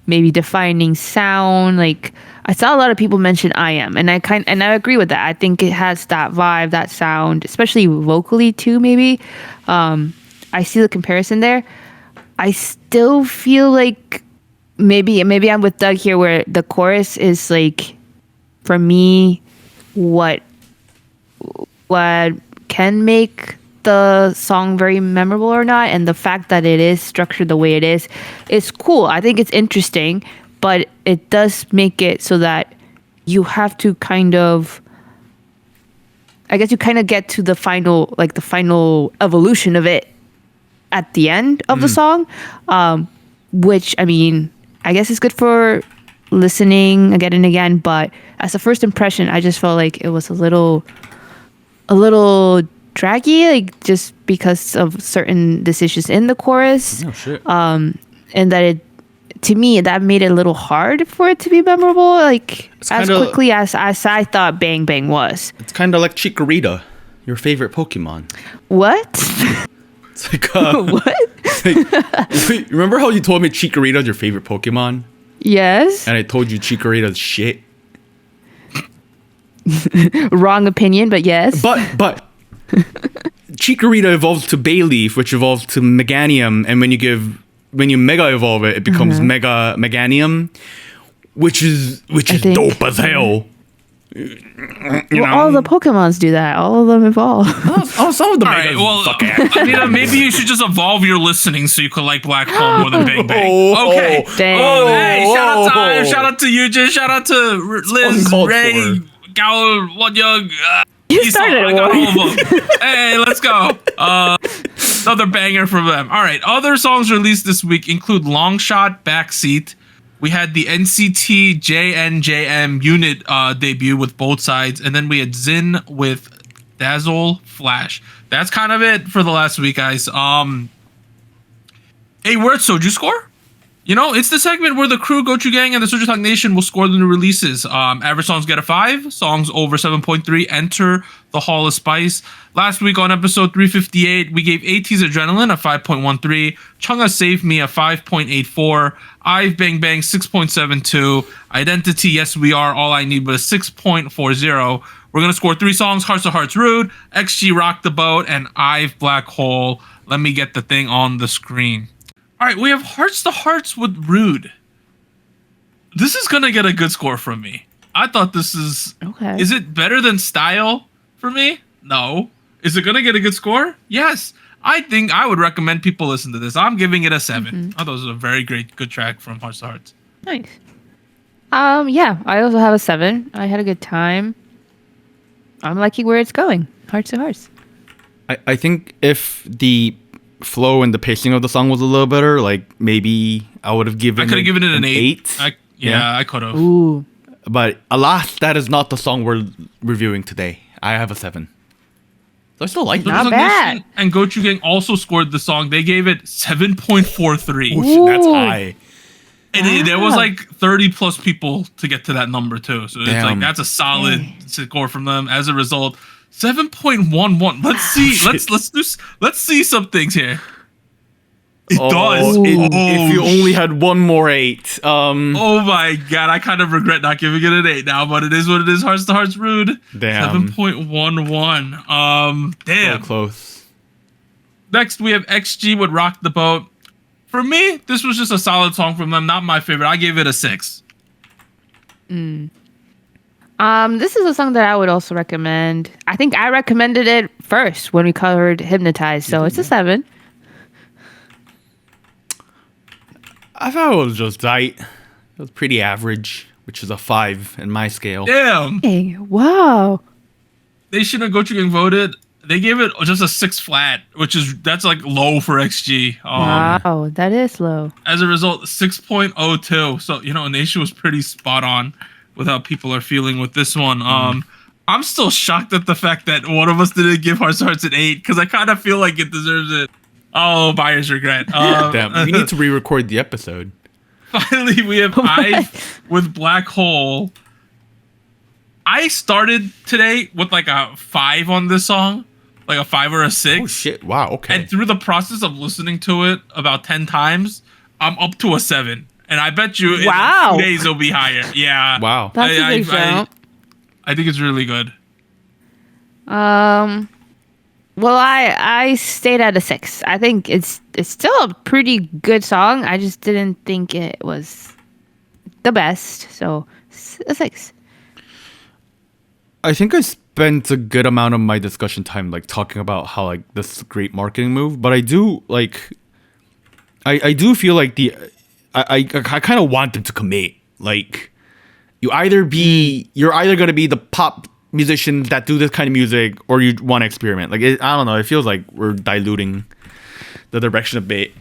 maybe defining sound. Like, I saw a lot of people mention I Am, and I agree with that. I think it has that vibe, that sound, especially vocally too, maybe. I see the comparison there. I still feel like maybe I'm with Doug here, where the chorus is like, for me, what can make the song very memorable or not, and the fact that it is structured the way it is cool. I think it's interesting, but it does make it so that you have to kind of, I guess you kind of get to the final evolution of it at the end of the song, which, I mean, I guess is good for listening again and again, but as a first impression, I just felt like it was a little draggy, like just because of certain decisions in the chorus. Oh shit. And that it, to me, that made it a little hard for it to be memorable, like as quickly as I thought Bang Bang was. It's kind of like Chikorita, your favorite Pokemon. What? It's like What? remember how you told me Chikorita is your favorite Pokemon, Yes. and I told you Chikorita's shit. Wrong opinion, but yes. But Chikorita evolves to Bayleaf, which evolves to Meganium, and when you Mega Evolve it, it becomes Mega Meganium, which is dope as hell. You know? All the Pokemons do that. All of them evolve. Some of the All right, well, Anita, maybe you should just evolve your listening so you could like Blackhole more than Bang Bang. Okay. Dang. Oh, hey, shout out to Ive, shout out to Eugene, shout out to Liz, uncalled Ray, for. Gal, What Young. You started I a got war. all of them. Hey, let's go. Another banger from them. All right, other songs released this week include Long Shot, Backseat. We had the NCT JNJM unit debut with Both Sides, and then we had Zin with Dazzle Flash. That's kind of it for the last week, guys. Hey, we're at SojuScore. You know, it's the segment where the crew, Gochu Gang, and the SojuTalk Nation will score the new releases. Average songs get a 5. Songs over 7.3 enter the Hall of Spice. Last week on episode 358, we gave ATEEZ Adrenaline a 5.13, Chungha Save Me a 5.84, IVE Bang Bang 6.72, Idntt Yes We Are All I Need But a 6.40. We're going to score 3 songs, Hearts2Hearts Rude, XG Rock the Boat, and IVE Black Hole. Let me get the thing on the screen. All right, we have Hearts2Hearts with Rude. This is going to get a good score from me. I thought this is... Okay. Is it better than Style for me? No. Is it going to get a good score? Yes. I think I would recommend people listen to this. I'm giving it a 7. I thought it was a very good track from Hearts2Hearts. Nice. Yeah, I also have a 7. I had a good time. I'm liking where it's going. Hearts2Hearts. I think if the flow and the pacing of the song was a little better, like maybe I would have given. I could have given it an 8. I Yeah. could have. Ooh. But alas, that is not the song we're reviewing today. I have a 7. So I still like it. Not bad. And Gochu Gang also scored the song. They gave it 7.43. Oh, shit, that's Ooh. high. And there was like 30 plus people to get to that number too. So it's like Damn. that's a solid score from them. As a result, 7.11. Let's see. Let's see some things here. It does. If you only had one more 8. Oh my god, I kind of regret not giving it an 8 now, but it is what it is. Hearts2Hearts Rude. Damn. 7.11. Damn. So close. Next, we have XG with Rock the Boat. For me, this was just a solid song from them. Not my favorite. I gave it a 6. This is a song that I would also recommend. I think I recommended it first when we covered Hypnotized, so it's a 7. I thought it was just tight. It was pretty average, which is a 5 in my scale. Damn. Hey, wow. They shouldn't have Gochu Gang voted. They gave it just a 6 flat, that's like low for XG. Wow, that is low. As a result, 6.02. So, you know, Nation was pretty spot on with how people are feeling with this one. I'm still shocked at the fact that one of us didn't give Hearts2Hearts an 8 because I kind of feel like it deserves it. Oh, buyer's regret. Damn, we need to re-record the episode. Finally, we have IVE with Black Hole. I started today with like a 5 on this song, like a 5 or a 6. Oh shit! Wow. Okay. And through the process of listening to it about 10 times, I'm up to a 7. And I bet you in Wow. 2 days it'll be higher. Yeah. Wow. That's a big jump. I think it's really good. Well, I stayed at a 6. I think it's still a pretty good song. I just didn't think it was the best. So a 6. I think I spent a good amount of my discussion time like talking about how like this is a great marketing move, but I do like I do feel like I kind of want them to commit. Like you're either gonna be the pop musicians that do this kind of music, or you want to experiment. Like I don't know. It feels like we're diluting the direction a bit.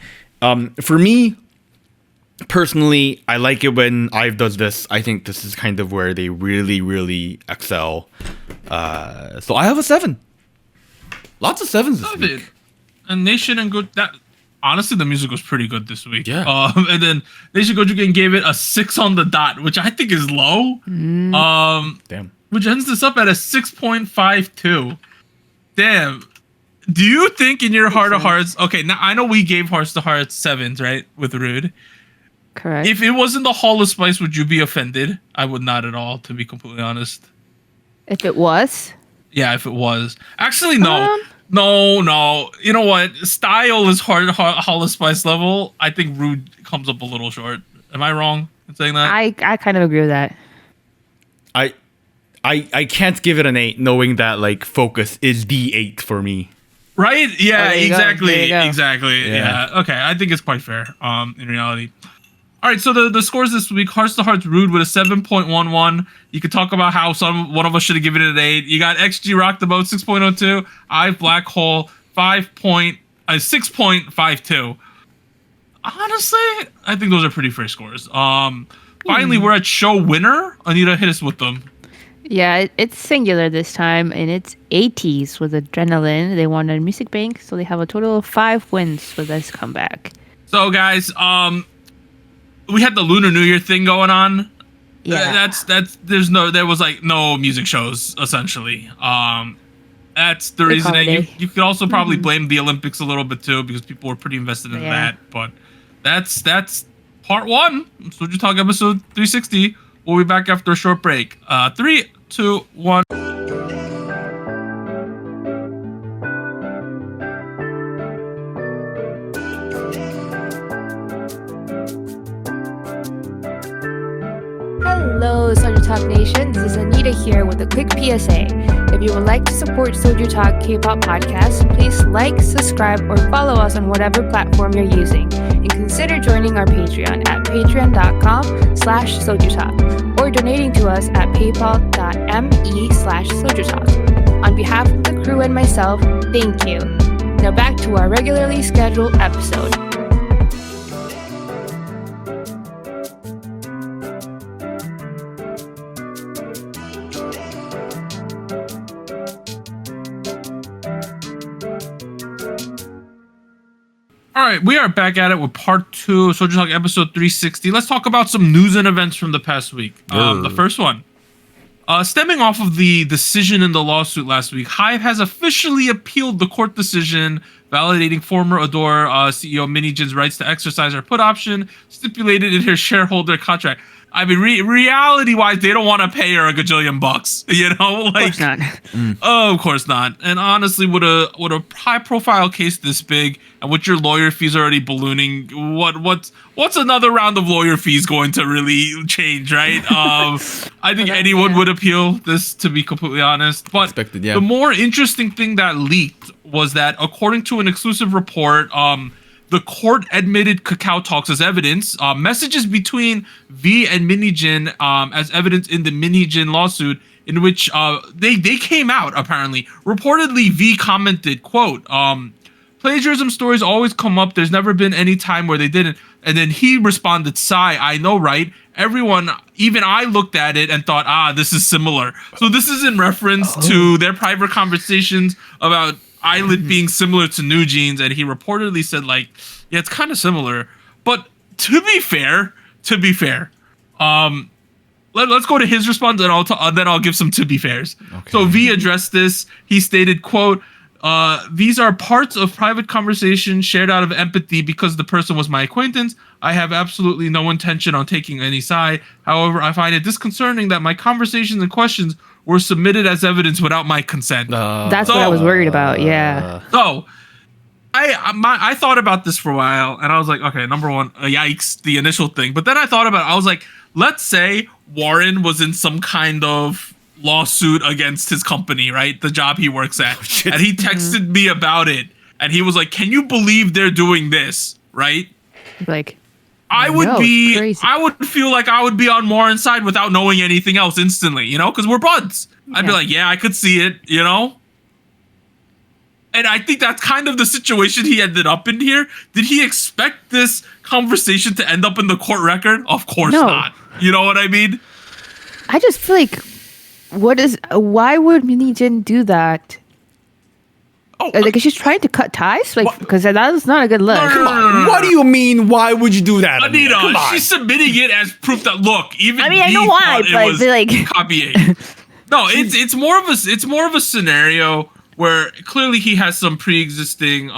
For me personally, I like it when IVE does this. I think this is kind of where they really, really excel. So I have a 7. Lots of 7s this week. And Nation and Good. That honestly, the music was pretty good this week. Yeah. And then Nation Gojugen gave it a 6 on the dot, which I think is low. Damn. Which ends this up at a 6.52. Damn. Do you think in your heart of hearts? Okay, now I know we gave Hearts to Hearts 7s, right, with Rude. Correct. If it wasn't the Hall of Spice, would you be offended? I would not at all, to be completely honest. If it was? Yeah, if it was. Actually, no. No. You know what? Style is Hall of Spice level. I think Rude comes up a little short. Am I wrong in saying that? I kind of agree with that. I can't give it an 8 knowing that like Focus is the 8 for me. Right? Yeah, exactly. Yeah. Yeah. Okay, I think it's quite fair. In reality. All right, so the scores this week: Hearts to Hearts Rude with a 7.11. You could talk about how one of us should have given it an 8. You got XG Rock the Boat 6.02. IVE Blackhole 6.52. Honestly, I think those are pretty fair scores. Finally, we're at show winner. Anita, hit us with them. Yeah, it's singular this time, and it's ATEEZ with Adrenaline. They won a Music Bank, so they have a total of 5 wins for this comeback. So, guys, we had the Lunar New Year thing going on. Yeah, there was like no music shows essentially. That's the reasoning. You could also probably blame the Olympics a little bit too, because people were pretty invested in that. But that's part 1. SojuTalk episode 360. We'll be back after a short break. 3, 2, 1. Hello, SojuTalk Nation. This is Anita here with a quick PSA. If you would like to support SojuTalk Kpop Podcast, please like, subscribe, or follow us on whatever platform you're using. And consider joining our Patreon at patreon.com/SojuTalk or donating to us at paypal.me/SojuTalk. On behalf of the crew and myself, thank you. Now back to our regularly scheduled episode. All right, we are back at it with part 2 of SojuTalk episode 360. Let's talk about some news and events from the past week. The first one. Stemming off of the decision in the lawsuit last week, HYBE has officially appealed the court decision validating former Adore CEO Minijin's rights to exercise her put option stipulated in her shareholder contract. I mean, reality-wise, they don't want to pay her a gajillion bucks, you know? Like, Of course not. Oh, of course not. And honestly, with a high-profile case this big, and with your lawyer fees already ballooning, what's another round of lawyer fees going to really change, right? I think anyone would appeal this, to be completely honest. But the more interesting thing that leaked was that, according to an exclusive report, the court admitted Kakao Talks as evidence. Messages between V and Minijin as evidence in the Minijin lawsuit, in which they came out, apparently. Reportedly, V commented, quote, plagiarism stories always come up. There's never been any time where they didn't. And then he responded, sigh, I know, right? Everyone, even I looked at it and thought, this is similar. So this is in reference to their private conversations about Eyelid being similar to New Jeans, and he reportedly said, like, yeah, it's kind of similar. But to be fair, let's go to his response, and then I'll give some to be fairs. Okay. So V addressed this. He stated, quote, these are parts of private conversation shared out of empathy because the person was my acquaintance. I have absolutely no intention on taking any side. However, I find it disconcerting that my conversations and questions were submitted as evidence without my consent. That's what I was worried about. Yeah. So I thought about this for a while, and I was like, okay, number one, yikes, the initial thing. But then I thought about it. I was like, let's say Warren was in some kind of lawsuit against his company, right? The job he works at. Oh, and he texted me about it. And he was like, can you believe they're doing this? Right? Like, I would feel like I would be on Warren's side without knowing anything else instantly, you know, because we're buds. I'd be like, yeah, I could see it, you know? And I think that's kind of the situation he ended up in here. Did he expect this conversation to end up in the court record? Of course not. You know what I mean? I just feel like, why would Minnie Jin do that? Oh, like, is she trying to cut ties? Like, because that's not a good look. No. What do you mean? Why would you do that, Anita? She's submitting it as proof that look, even I know why, but like copying. No, it's more of a scenario where clearly he has some pre-existing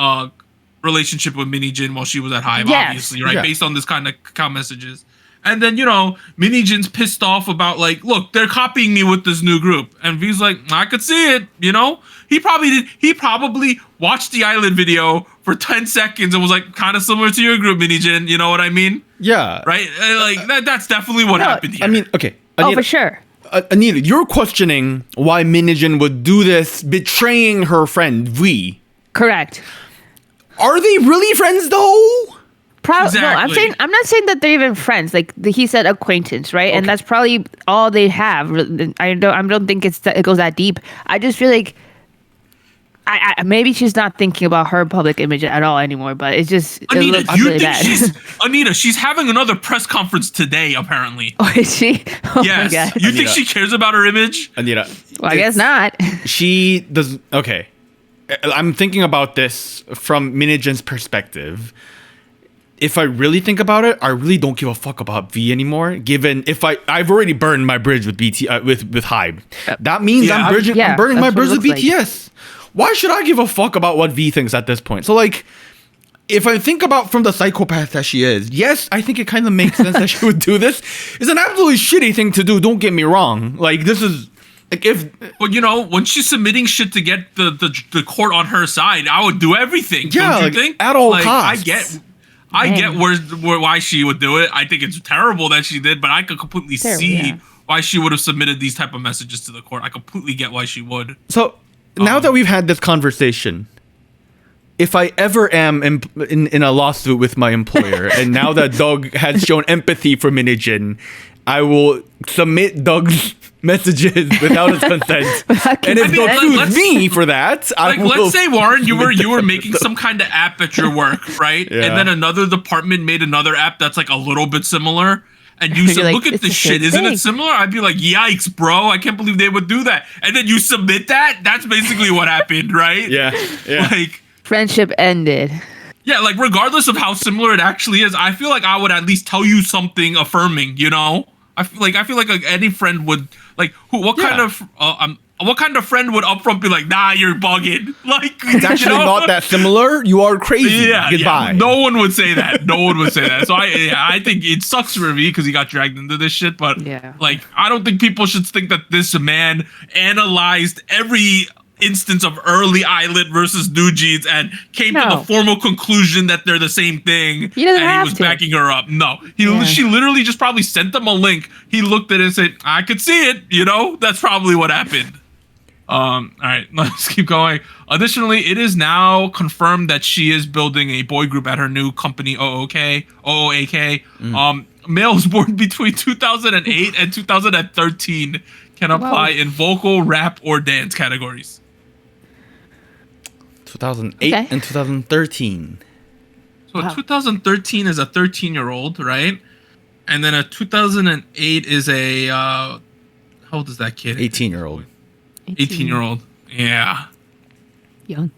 relationship with Minnie Jin while she was at Hive, obviously, right? Yeah. Based on this kind of account messages. And then, you know, Minnie Jin's pissed off about, like, look, they're copying me with this new group. And V's like, I could see it, you know? He probably watched the Island video for 10 seconds and was like, kind of similar to your group, Minnie Jin. You know what I mean? Yeah. Right? Like, that's definitely what happened here. I mean, okay. Anita, for sure. Anita, you're questioning why Minnie Jin would do this, betraying her friend, V. Correct. Are they really friends, though? No, I'm not saying that they're even friends. Like he said, acquaintance, right? Okay. And that's probably all they have. I don't think it goes that deep. I just feel like maybe she's not thinking about her public image at all anymore. But it's just Anita, it looks really bad. Anita, she's having another press conference today. Apparently. Oh, is she? Oh yes. My God. You think she cares about her image? Anita. Well, I guess not. She does. Okay. I'm thinking about this from Minnie Jin's perspective. If I really think about it, I really don't give a fuck about V anymore. Given I've already burned my bridge with with Hive, that means I'm burning my bridge with BTS. Like. Why should I give a fuck about what V thinks at this point? So like, if I think about from the psychopath that she is, yes, I think it kind of makes sense that she would do this. It's an absolutely shitty thing to do. Don't get me wrong. Like this is. Like well, you know, when she's submitting shit to get the court on her side, I would do everything. Yeah, don't you think? At all costs. I get why she would do it. I think it's terrible that she did, but I could completely see why she would have submitted these type of messages to the court. I completely get why she would. So now that we've had this conversation, if I ever am in a lawsuit with my employer, and now that Doug has shown empathy for Minnie Jin, I will submit Doug's messages without his consent. And if Doug sues me for that, let's say, Warren, you were making some kind of app at your work, right? Yeah. And then another department made another app that's like a little bit similar. And you said, look at this shit. Isn't it similar? I'd be like, yikes, bro. I can't believe they would do that. And then you submit that? That's basically what happened, right? Yeah. Like, friendship ended. Yeah, like regardless of how similar it actually is, I feel like I would at least tell you something affirming, you know? I feel like any friend would like what kind of friend would upfront be like, nah, you're bugging. Like it's actually not that similar. You are crazy. Yeah, goodbye. Yeah. No one would say that. So I think it sucks for me because he got dragged into this shit. But like I don't think people should think that this man analyzed every instance of early Island versus New Jeans and came to the formal conclusion that they're the same thing. He was backing her up. No, she literally just probably sent them a link. He looked at it and said, I could see it. You know, that's probably what happened. All right, let's keep going. Additionally, it is now confirmed that she is building a boy group at her new company, OOAK. Males born between 2008 and 2013 can apply in vocal, rap, or dance categories. 2008 and 2013. So 2013 is a 13-year-old, right? And then a 2008 is a how old is that kid? 18-year-old. 18-year-old. Yeah. Young.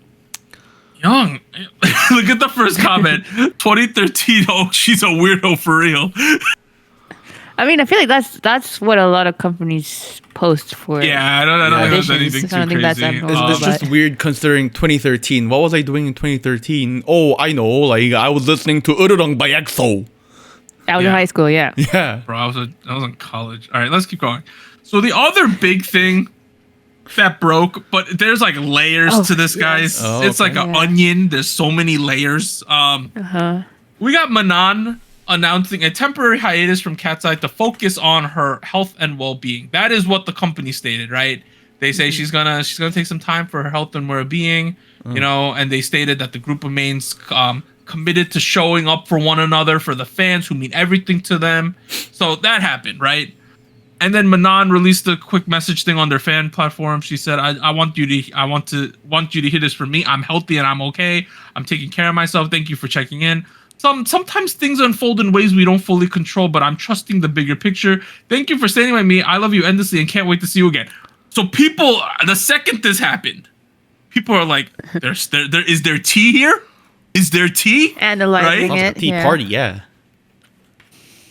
Look at the first comment. 2013. Oh, she's a weirdo for real. I mean, I feel like that's what a lot of companies post for. Yeah, I don't think that's anything too crazy. It's just weird considering 2013. What was I doing in 2013? Oh, I know. Like I was listening to Ururong by EXO. I was in high school, yeah. Yeah. Bro, I was in college. All right, let's keep going. So the other big thing that broke, but there's like layers to this, guys. Oh, it's like an onion. There's so many layers. We got Manon announcing a temporary hiatus from Cat's Eye to focus on her health and well-being. That is what the company stated, right? They say she's gonna take some time for her health and well-being, you know, and they stated that the group remains committed to showing up for one another, for the fans who mean everything to them. So that happened, right? And then Manon released a quick message thing on their fan platform. She said, I want you to hear this from me. I'm healthy and I'm okay. I'm taking care of myself. Thank you for checking in. Sometimes things unfold in ways we don't fully control, but I'm trusting the bigger picture. Thank you for standing by me. I love you endlessly and can't wait to see you again. So people, the second this happened, people are like, is there tea here? Is there tea? Analyzing Right? it. Tea party, yeah.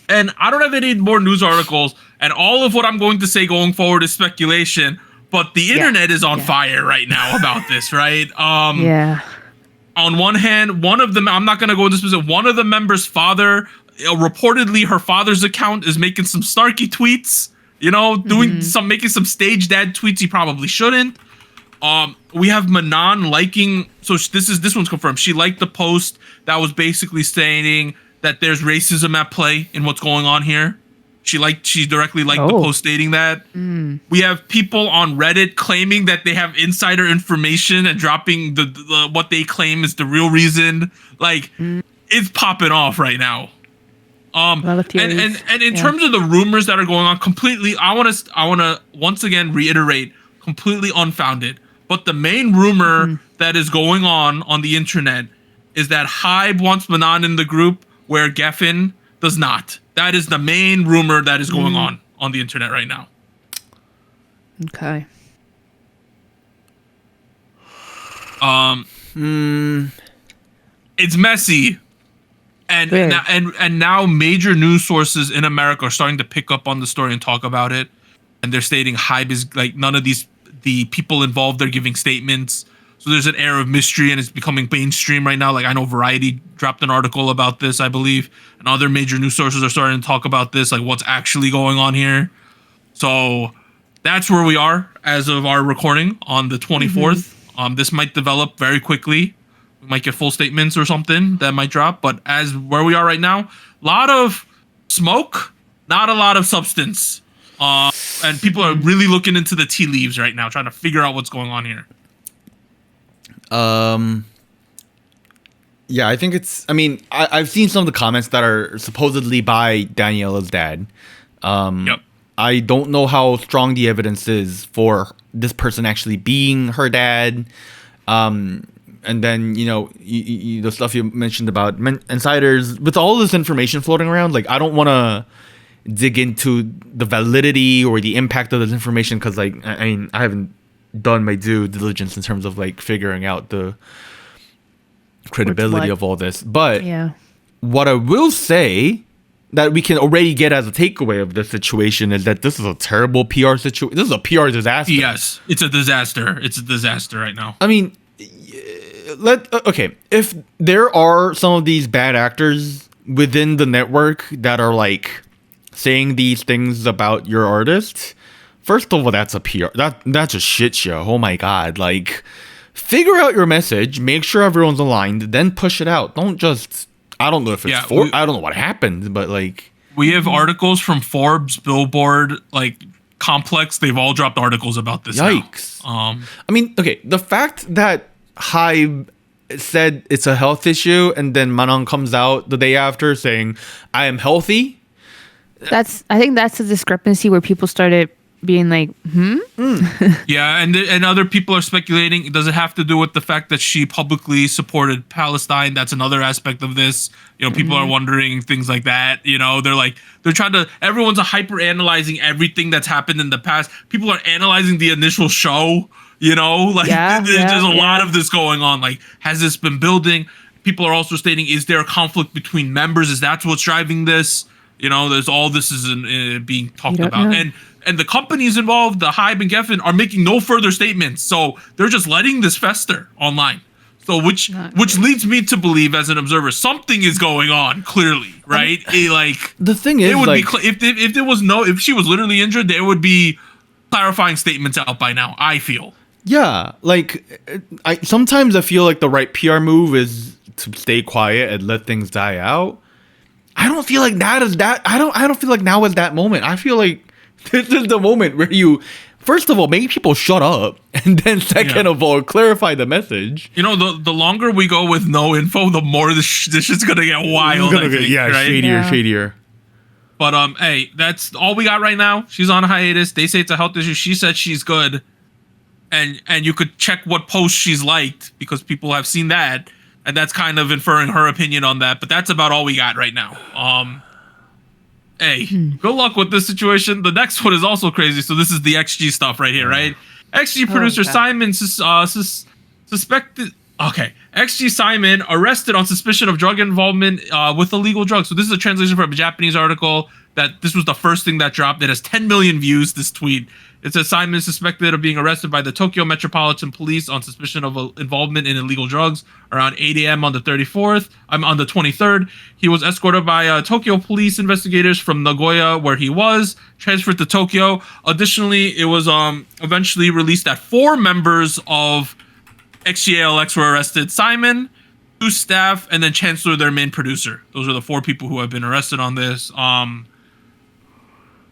And I don't have any more news articles, and all of what I'm going to say going forward is speculation, but the internet is on fire right now about this, right? On one hand, one of them, I'm not going to go into specific, one of the members' father, reportedly her father's account is making some snarky tweets, you know, making some stage dad tweets he probably shouldn't. We have Manon liking, so this one's confirmed. She liked the post that was basically stating that there's racism at play in what's going on here. She directly liked the post stating that. We have people on Reddit claiming that they have insider information and dropping the what they claim is the real reason. Like, it's popping off right now. And in terms of the rumors that are going on, completely, I want to once again reiterate, completely unfounded. But the main rumor that is going on the internet is that Hybe wants Manon in the group, where Geffen does not. That is the main rumor that is going on the internet right now. Okay. It's messy. And now major news sources in America are starting to pick up on the story and talk about it. And they're stating Hybe is like, none of the people involved are giving statements. So there's an air of mystery and it's becoming mainstream right now. Like, I know Variety dropped an article about this, I believe, and other major news sources are starting to talk about this, like what's actually going on here. So that's where we are as of our recording on the 24th. This might develop very quickly. We might get full statements or something that might drop. But as where we are right now, a lot of smoke, not a lot of substance. And people are really looking into the tea leaves right now, trying to figure out what's going on here. Yeah, I think it's, I mean, I've seen some of the comments that are supposedly by Daniela's dad. I don't know how strong the evidence is for this person actually being her dad. And then, you know, the stuff you mentioned about insiders, with all this information floating around, like, I don't want to dig into the validity or the impact of this information, because, like, I mean, I haven't done my due diligence in terms of, like, figuring out the credibility of all this. But what I will say that we can already get as a takeaway of this situation is that this is a terrible PR situation. This is a PR disaster. Yes, it's a disaster. It's a disaster right now. I mean, if there are some of these bad actors within the network that are, like, saying these things about your artist, first of all, that's a PR. That's a shit show. Oh my god! Like, figure out your message, make sure everyone's aligned, then push it out. Don't just. I don't know if it's I don't know what happened, but, like, we have articles from Forbes, Billboard, like Complex. They've all dropped articles about this. Yikes! Now. I mean, okay, the fact that Hybe said it's a health issue, and then Manon comes out the day after saying, "I am healthy." I think that's the discrepancy where people started being like, Yeah, and other people are speculating. Does it have to do with the fact that she publicly supported Palestine? That's another aspect of this. You know, people are wondering things like that. You know, they're trying to. Everyone's hyper analyzing everything that's happened in the past. People are analyzing the initial show. You know, like there's a lot of this going on. Like, has this been building? People are also stating, is there a conflict between members? Is that what's driving this? You know, there's all this is being talked about. Know. And the companies involved, the Hybe and Geffen, are making no further statements. So they're just letting this fester online. So which leads me to believe, as an observer, something is going on. Clearly, right? The thing is, it would be if there was if she was literally injured, there would be clarifying statements out by now. I feel. Yeah, I sometimes I feel like the right PR move is to stay quiet and let things die out. I don't feel like that is that. I don't feel like now is that moment. I feel like this is the moment where you, first of all, make people shut up, and then second of all, clarify the message. You know, the longer we go with no info, the more this shit's gonna get wild. Shadier. But hey, that's all we got right now. She's on a hiatus. They say it's a health issue. She said she's good, and you could check what posts she's liked because people have seen that, and that's kind of inferring her opinion on that. But that's about all we got right now. Hey, good luck with this situation. The next one is also crazy. So this is the XG stuff right here, right? XG producer Simon suspected. Okay, XG Simon arrested on suspicion of drug involvement with illegal drugs. So this is a translation from a Japanese article that this was the first thing that dropped. It has 10 million views, this tweet. It says Simon is suspected of being arrested by the Tokyo Metropolitan Police on suspicion of involvement in illegal drugs around 8 a.m. on the 23rd. He was escorted by Tokyo police investigators from Nagoya, where he was, transferred to Tokyo. Additionally, it was eventually released that 4 members of XGALX were arrested. Simon, 2 staff, and then Chancellor, their main producer. Those are the 4 people who have been arrested on this.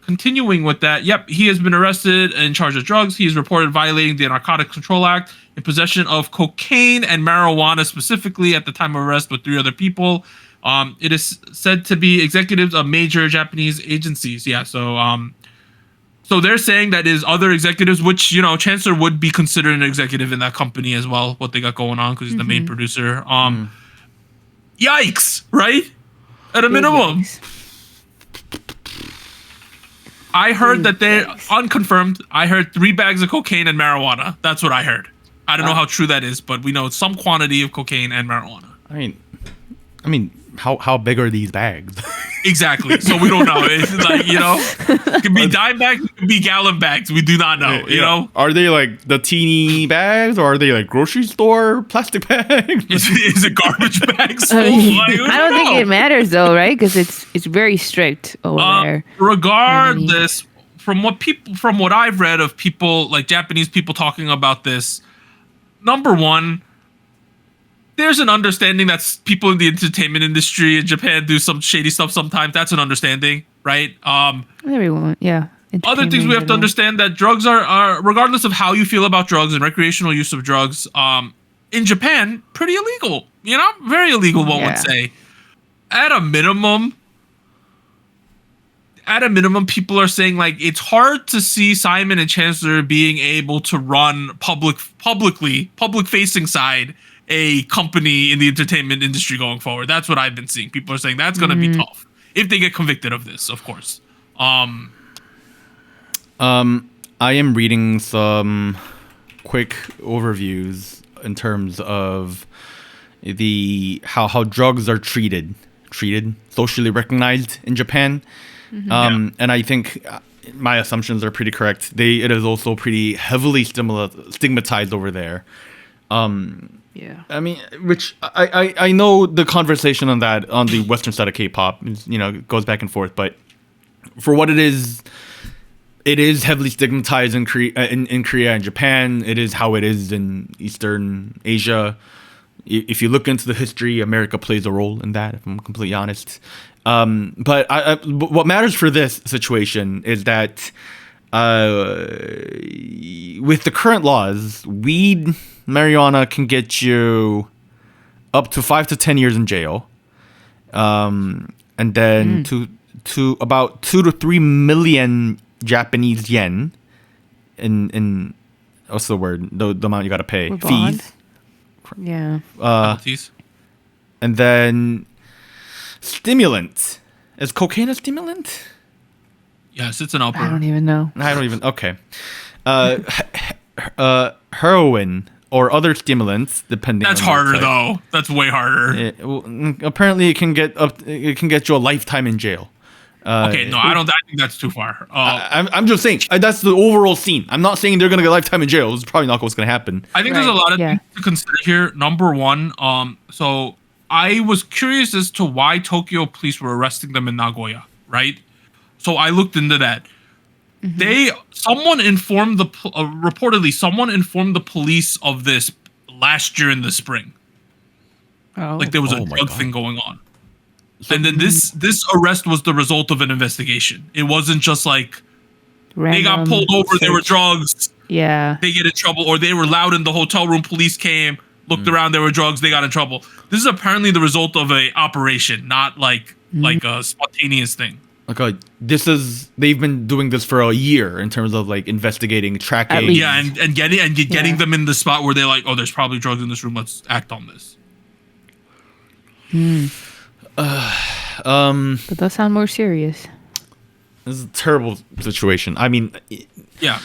Continuing with that, he has been arrested in charge of drugs. He is reported violating the Narcotics Control Act in possession of cocaine and marijuana specifically at the time of arrest with 3 other people. It is said to be executives of major Japanese agencies. So they're saying that is other executives, which, you know, Chancellor would be considered an executive in that company as well, what they got going on, because he's the main producer. Yikes, right? At a minimum. Yikes. I heard that they're unconfirmed. I heard 3 bags of cocaine and marijuana. That's what I heard. I don't know how true that is, but we know it's some quantity of cocaine and marijuana. I mean, how big are these bags? Exactly. So we don't know. It's like, you know, it could be dime bags, it could be gallon bags. We do not know, you know? Are they like the teeny bags, or are they like grocery store plastic bags? Is it garbage bags? I don't think it matters though, right? Because it's very strict over there. Regardless, from what I've read of people, like Japanese people talking about this, number one, there's an understanding that people in the entertainment industry in Japan do some shady stuff sometimes. That's an understanding, right? Everyone, yeah. Other things we have to understand that drugs are, regardless of how you feel about drugs and recreational use of drugs, in Japan, pretty illegal. You know, very illegal, one would say. At a minimum, people are saying like it's hard to see Simon and Chancellor being able to run public-facing side a company in the entertainment industry going forward. That's what I've been seeing. People are saying that's going to be tough if they get convicted of this, of course. I am reading some quick overviews in terms of how drugs are treated, socially recognized in Japan. And I think my assumptions are pretty correct. It is also pretty heavily stigmatized over there. I mean, which I know the conversation on that on the Western side of K-pop, you know, goes back and forth. But for what it is heavily stigmatized in Korea and Japan. It is how it is in Eastern Asia. If you look into the history, America plays a role in that, if I'm completely honest. But what matters for this situation is that with the current laws, weed, marijuana can get you up to 5 to 10 years in jail, and then to about 2 to 3 million Japanese yen in what's the word? The amount you got to pay, fees. Yeah. And then stimulant. Is cocaine a stimulant? Yes, it's an upper. I don't even know. Okay. Heroin or other stimulants, depending. That's harder though. That's way harder. Apparently, it can get you a lifetime in jail. Okay, no, I think that's too far. I'm just saying that's the overall scene. I'm not saying they're gonna get lifetime in jail. It's probably not what's gonna happen. I think there's a lot of things to consider here. Number one, so I was curious as to why Tokyo police were arresting them in Nagoya, right? So I looked into that. Reportedly someone informed the police of this last year in the spring. Oh. Like there was a drug thing going on. And then this arrest was the result of an investigation. It wasn't just like they got pulled over, there were drugs. Yeah. They get in trouble, or they were loud in the hotel room, police came, looked around, there were drugs, they got in trouble. This is apparently the result of a operation, not like a spontaneous thing. Okay, they've been doing this for a year in terms of like investigating, tracking. Yeah, and getting them in the spot where they're like, oh, there's probably drugs in this room, let's act on this. But that sound more serious. This is a terrible situation. I mean, yeah.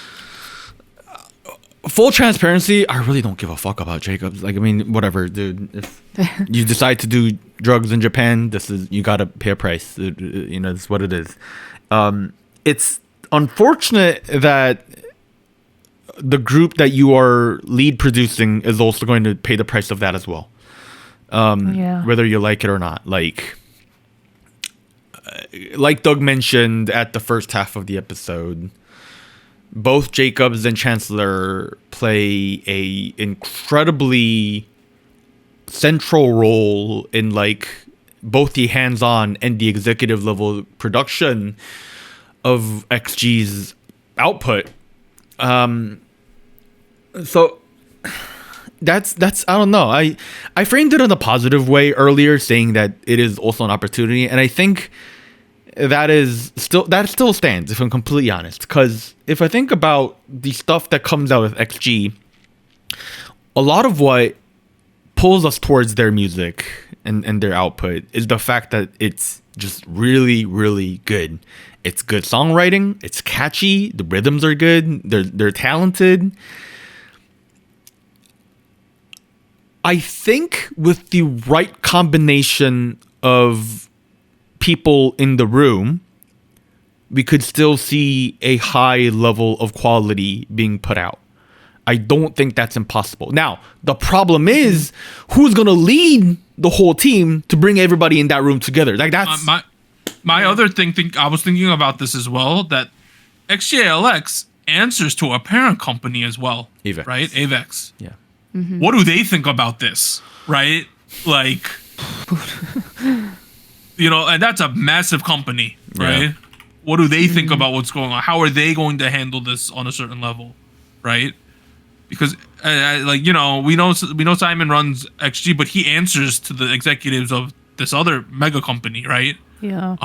Full transparency, I really don't give a fuck about Jacobs. Like, I mean, whatever, dude. If you decide to do drugs in Japan, you gotta pay a price. You know, it's what it is. It's unfortunate that the group that you are lead producing is also going to pay the price of that as well. Whether you like it or not. Like Doug mentioned at the first half of the episode, both Jacobs and Chancellor play a incredibly central role in like both the hands-on and the executive level production of XG's output. So that's I don't know. I framed it in a positive way earlier, saying that it is also an opportunity, and I think that still stands, if I'm completely honest. Because if I think about the stuff that comes out of XG, a lot of what pulls us towards their music and their output is the fact that it's just really, really good. It's good songwriting. It's catchy. The rhythms are good. They're talented. I think with the right combination of people in the room, we could still see a high level of quality being put out. I don't think that's impossible. Now, the problem is who's going to lead the whole team to bring everybody in that room together. Like that's my other thing. I was thinking about this as well, that XJLX answers to a parent company as well, AVEX. Right? AVEX. Yeah. Mm-hmm. What do they think about this? Right? Like, you know, and that's a massive company, right? Yeah. What do they think about what's going on? How are they going to handle this on a certain level, right? Because, like, you know, we know Simon runs XG, but he answers to the executives of this other mega company, right? Yeah.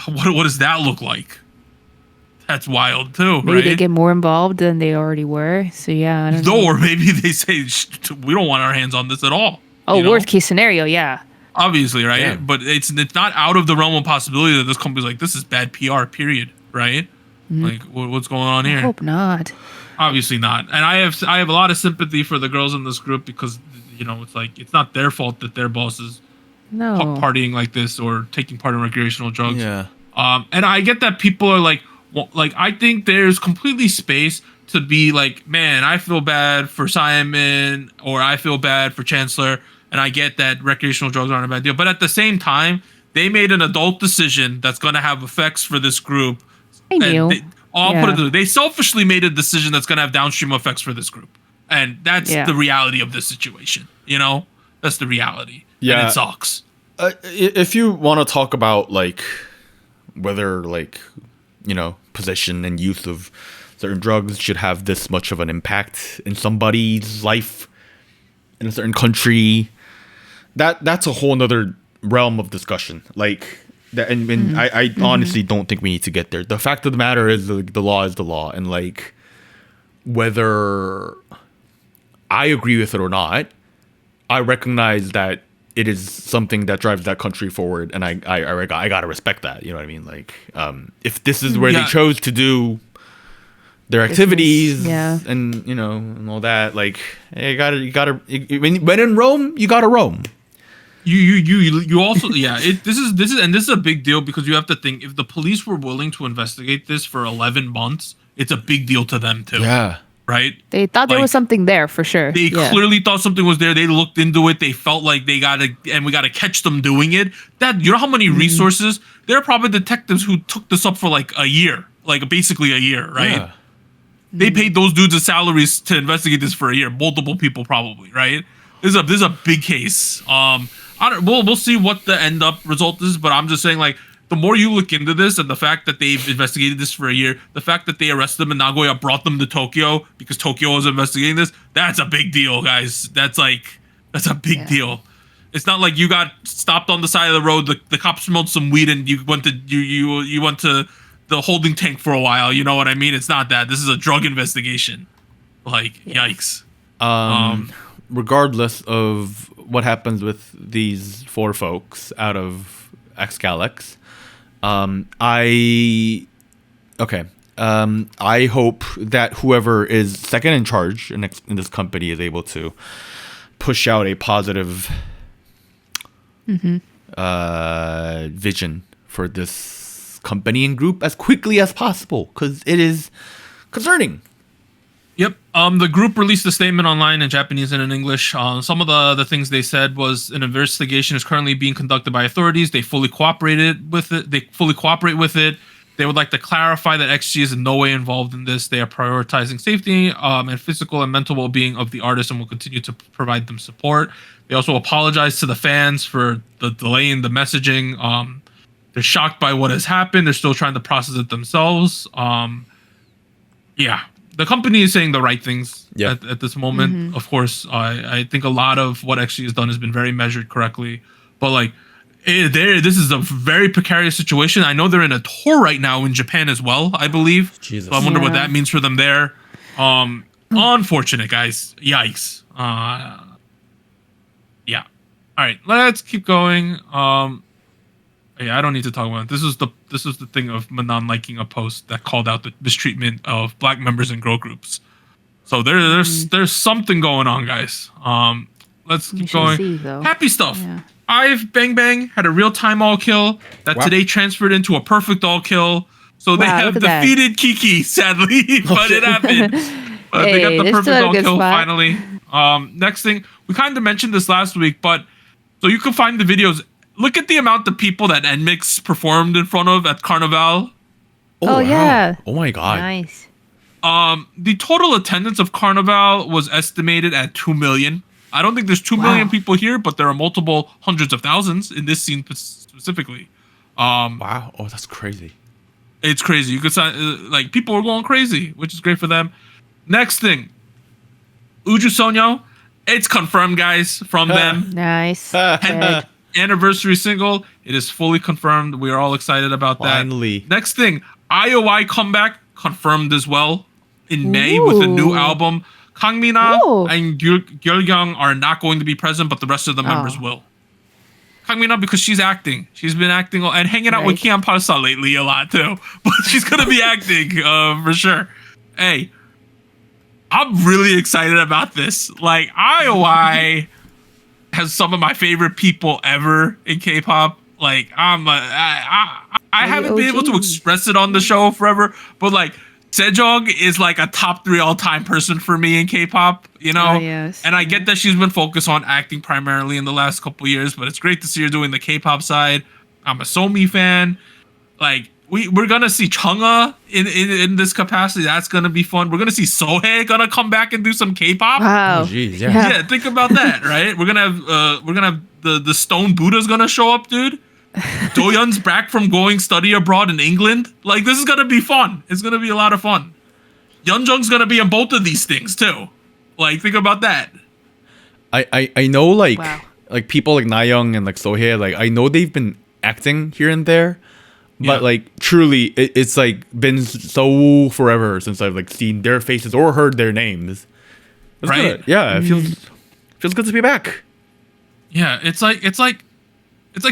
What does that look like? That's wild too, maybe right? they get more involved than they already were. So yeah, I don't know. Or maybe they say we don't want our hands on this at all. Oh, you know? worst case scenario, yeah. Obviously, right? Yeah. But it's not out of the realm of possibility that this company's like, this is bad PR, period, right? Like, what's going on here? I hope not. Obviously not. And I have a lot of sympathy for the girls in this group because, you know, it's like, it's not their fault that their boss is partying like this or taking part in recreational drugs. Yeah. And I get that people are like, well, like, I think there's completely space to be like, man, I feel bad for Simon or I feel bad for Chancellor. And I get that recreational drugs aren't a bad deal. But at the same time, they made an adult decision that's going to have effects for this group. I knew. They selfishly made a decision that's going to have downstream effects for this group. And that's the reality of this situation. You know? That's the reality. Yeah. And it sucks. If you want to talk about, like, whether, like, you know, possession and use of certain drugs should have this much of an impact in somebody's life in a certain country, that's a whole nother realm of discussion. Like that, and I honestly don't think we need to get there. The fact of the matter is the law is the law, and like whether I agree with it or not, I recognize that it is something that drives that country forward, and I gotta respect that. You know what I mean? Like, if this is where they chose to do their activities, and you know, and all that, like, you gotta when in Rome, you gotta roam. You also this is a big deal because you have to think if the police were willing to investigate this for 11 months, it's a big deal to them too. Yeah. Right? They thought there was something there for sure. They clearly thought something was there. They looked into it. They felt like we gotta catch them doing it. That, you know how many resources? There are probably detectives who took this up for like a year, like basically a year, right? Yeah. They paid those dudes the salaries to investigate this for a year. Multiple people probably, right? This is a big case. We'll see what the end up result is, but I'm just saying, like, the more you look into this and the fact that they've investigated this for a year, the fact that they arrested them in Nagoya, brought them to Tokyo because Tokyo was investigating this, that's a big deal, guys. That's a big deal. It's not like you got stopped on the side of the road, the cops smelled some weed and you went to you went to the holding tank for a while. You know what I mean? It's not that. This is a drug investigation. Like, yikes. Regardless of what happens with these 4 folks out of Excalix, I hope that whoever is second in charge in this company is able to push out a positive vision for this company and group as quickly as possible, because it is concerning. Yep. The group released a statement online in Japanese and in English. Some of the things they said was an investigation is currently being conducted by authorities. They fully cooperate with it. They would like to clarify that XG is in no way involved in this. They are prioritizing safety and physical and mental well-being of the artists and will continue to provide them support. They also apologize to the fans for the delay in the messaging. They're shocked by what has happened. They're still trying to process it themselves. The company is saying the right things at this moment. Of course, I think a lot of what XG has done has been very measured correctly. But like, this is a very precarious situation. I know they're in a tour right now in Japan as well, I believe. Jesus. So I wonder what that means for them there. Unfortunate, guys. Yikes. All right, let's keep going. I don't need to talk about it. This is the thing of Manon liking a post that called out the mistreatment of black members in girl groups. So there's something going on, guys. Let's keep going. Happy stuff. Yeah. IVE Bang Bang had a real-time all kill that today transferred into a perfect all kill. So they have defeated Kiki, sadly, but it happened. But they got the perfect all kill finally. Next thing, we kind of mentioned this last week, but so you can find the videos. Look at the amount of people that NMIX performed in front of at Carnival. Oh yeah. Oh my god. Nice. The total attendance of Carnival was estimated at 2 million. I don't think there's 2 million people here, but there are multiple hundreds of thousands in this scene specifically. Wow. Oh, that's crazy. It's crazy. You could like people are going crazy, which is great for them. Next thing, Uju Sonyo. It's confirmed, guys, from them. Nice. Anniversary single. It is fully confirmed. We are all excited about Finally. that. Next thing, IOI comeback confirmed as well in May with a new album. Kangmina and Gyeolgyung are not going to be present, but the rest of the members will. Kangmina because she's acting. She's been acting and hanging out with Kian Parsa lately a lot too. But she's gonna be acting for sure. Hey, I'm really excited about this. Like, IOI has some of my favorite people ever in K-pop. Like, I haven't been able to express it on the show forever, but like, Sejong is like a top 3 all-time person for me in K-pop, you know? And I get that she's been focused on acting primarily in the last couple years, but it's great to see her doing the K-pop side. I'm a Somi fan. Like, we're gonna see Chungha in this capacity. That's gonna be fun. We're gonna see Sohei gonna come back and do some K-pop. Wow. Oh, geez, yeah. Think about that, right? We're gonna have the Stone Buddha's gonna show up, dude. Doyeon's back from going study abroad in England. Like, this is gonna be fun. It's gonna be a lot of fun. Yeonjung's gonna be in both of these things too. Like, think about that. I know like people like Nayoung and like Sohei, like I know they've been acting here and there, but like truly it's like been so forever since I've like seen their faces or heard their names. It's right? Good. Yeah, it feels good to be back. Yeah, it's like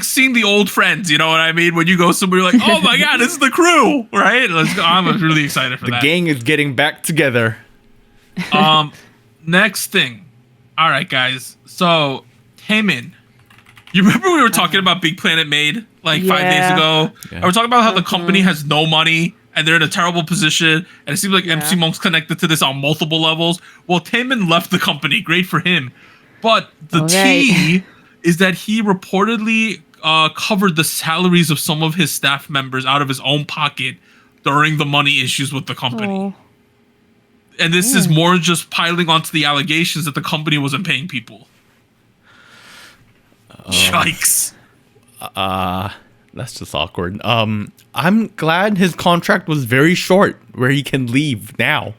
seeing the old friends, you know what I mean? When you go somewhere, you're like, oh my god, this is the crew, right? Let's go. I'm really excited for that. The gang is getting back together. Next thing. All right, guys. So, Taemin You remember we were talking about Big Planet Made like 5 days ago? Yeah. And we're talking about how the company has no money and they're in a terrible position. And it seems like MC Monk's connected to this on multiple levels. Well, Taemin left the company. Great for him. But the tea is that he reportedly covered the salaries of some of his staff members out of his own pocket during the money issues with the company. And this is more just piling onto the allegations that the company wasn't paying people. Yikes. That's just awkward. I'm glad his contract was very short, where he can leave now.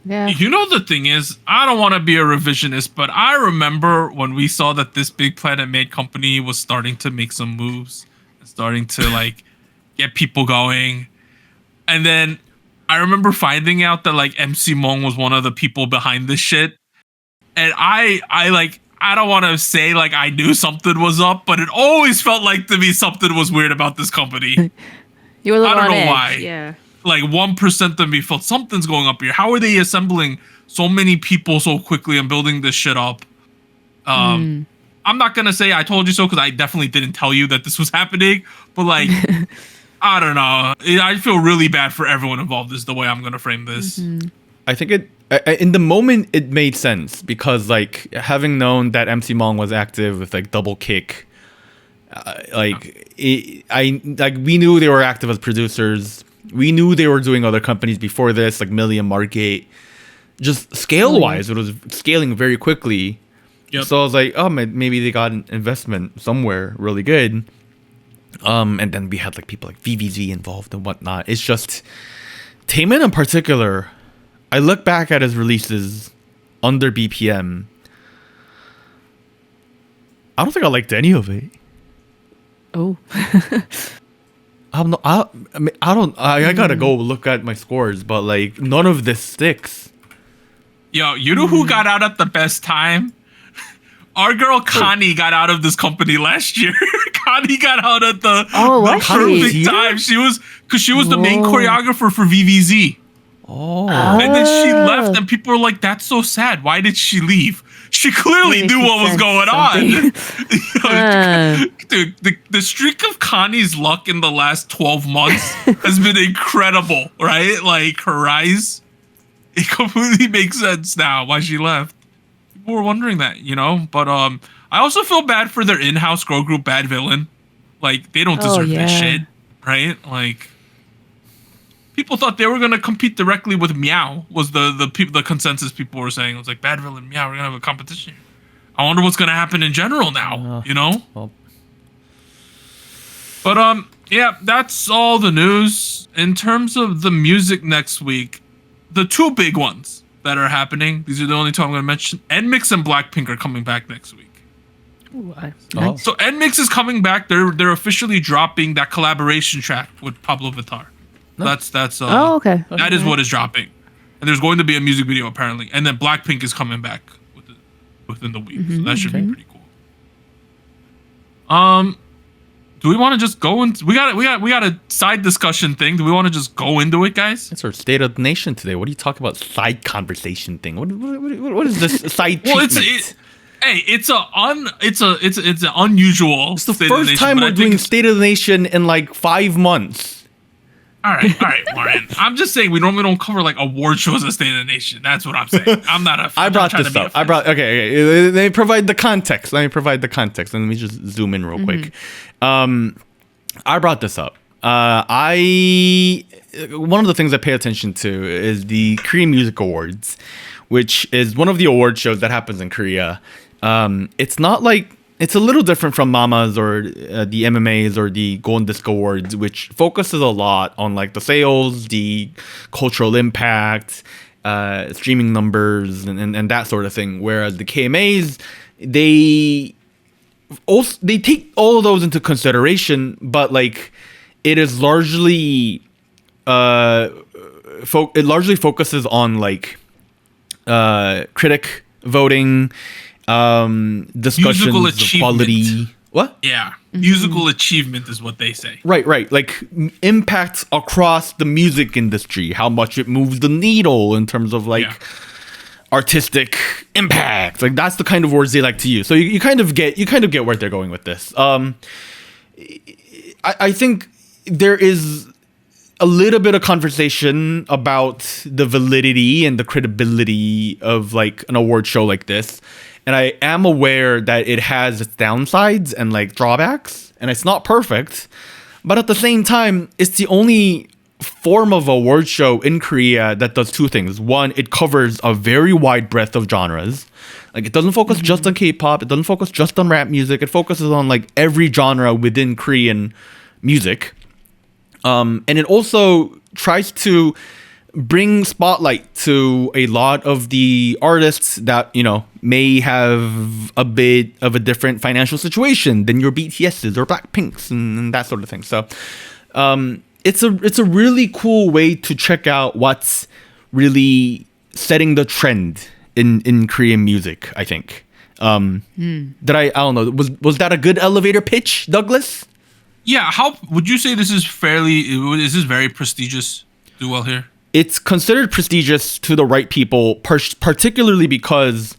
Yeah. You know, the thing is, I don't want to be a revisionist, but I remember when we saw that this Big Planet Made company was starting to make some moves, starting to like get people going. And then I remember finding out that like MC Mong was one of the people behind this shit. And I don't want to say like I knew something was up, but it always felt like to me something was weird about this company. You were a little I don't on know edge. why. Yeah. Like 1% of me felt something's going up here. How are they assembling so many people so quickly and building this shit up? I'm not gonna say I told you so because I definitely didn't tell you that this was happening. But like, I don't know. I feel really bad for everyone involved. Is the way I'm gonna frame this. I think in the moment it made sense because like having known that MC Mong was active with like Double Kick, we knew they were active as producers. We knew they were doing other companies before this, like Millie and Margate. Just scale wise, it was scaling very quickly. Yep. So I was like, oh, maybe they got an investment somewhere really good. And then we had like people like VVZ involved and whatnot. It's just Taemin in particular. I look back at his releases under BPM. I don't think I liked any of it. Oh. I gotta go look at my scores, but like none of this sticks. Yo, you know who got out at the best time? Our girl Connie got out of this company last year. Connie got out at the perfect time. She was the main choreographer for VVZ. Oh. And then she left, and people were like, "That's so sad. Why did she leave?" She clearly knew what was going on. Dude, the streak of Connie's luck in the last 12 months has been incredible, right? Like her rise, it completely makes sense now why she left. People were wondering that, you know. But I also feel bad for their in-house girl group, Bad Villain. Like they don't deserve this shit, right? Like. People thought they were gonna compete directly with Meow. Was the consensus people were saying? It was like Bad Villain, Meow. We're gonna have a competition. I wonder what's gonna happen in general now. You know. Well. But yeah, that's all the news in terms of the music next week. The two big ones that are happening. These are the only two I'm gonna mention. NMIXX and Blackpink are coming back next week. Ooh, nice. So NMIXX is coming back. They're officially dropping that collaboration track with Pablo Vittar. That's okay. That is what is dropping, and there's going to be a music video apparently, and then Blackpink is coming back within the week, so that should be pretty cool. Do we want to just go into we got a side discussion thing? Do we want to just go into it, guys? It's our State of the Nation today. What are you talking about? Side conversation thing? What is this side? Well, treatment? it's an unusual. It's the first time we're doing State of the Nation in like 5 months. All right, Martin. I'm just saying we normally don't cover like award shows at State of the Nation. That's what I'm saying. I'm not a. I brought this up. Okay. Let me provide the context. And let me just zoom in real quick. I brought this up. One of the things I pay attention to is the Korean Music Awards, which is one of the award shows that happens in Korea. It's not like. It's a little different from Mama's or the MMAs or the Golden Disc Awards, which focuses a lot on like the sales, the cultural impact, streaming numbers, and that sort of thing. Whereas the KMAs, they take all of those into consideration, but like it is largely it largely focuses on like critic voting. Discussions of quality. What? Yeah. Musical achievement is what they say. Right. Like impacts across the music industry, how much it moves the needle in terms of like artistic impact. Like that's the kind of words they like to use. So you kind of get where they're going with this. I think there is a little bit of conversation about the validity and the credibility of like an award show like this. And I am aware that it has its downsides and like drawbacks, and it's not perfect. But at the same time, it's the only form of award show in Korea that does two things. One, it covers a very wide breadth of genres. Like it doesn't focus just on K-pop. It doesn't focus just on rap music. It focuses on like every genre within Korean music. And it also tries to bring spotlight to a lot of the artists that, you know, may have a bit of a different financial situation than your BTSs or Blackpinks and that sort of thing. So it's a really cool way to check out what's really setting the trend in Korean music, I think. Did I don't know, was that a good elevator pitch, Douglas? Yeah, how would you say this is is this very prestigious? Do well here? It's considered prestigious to the right people, particularly because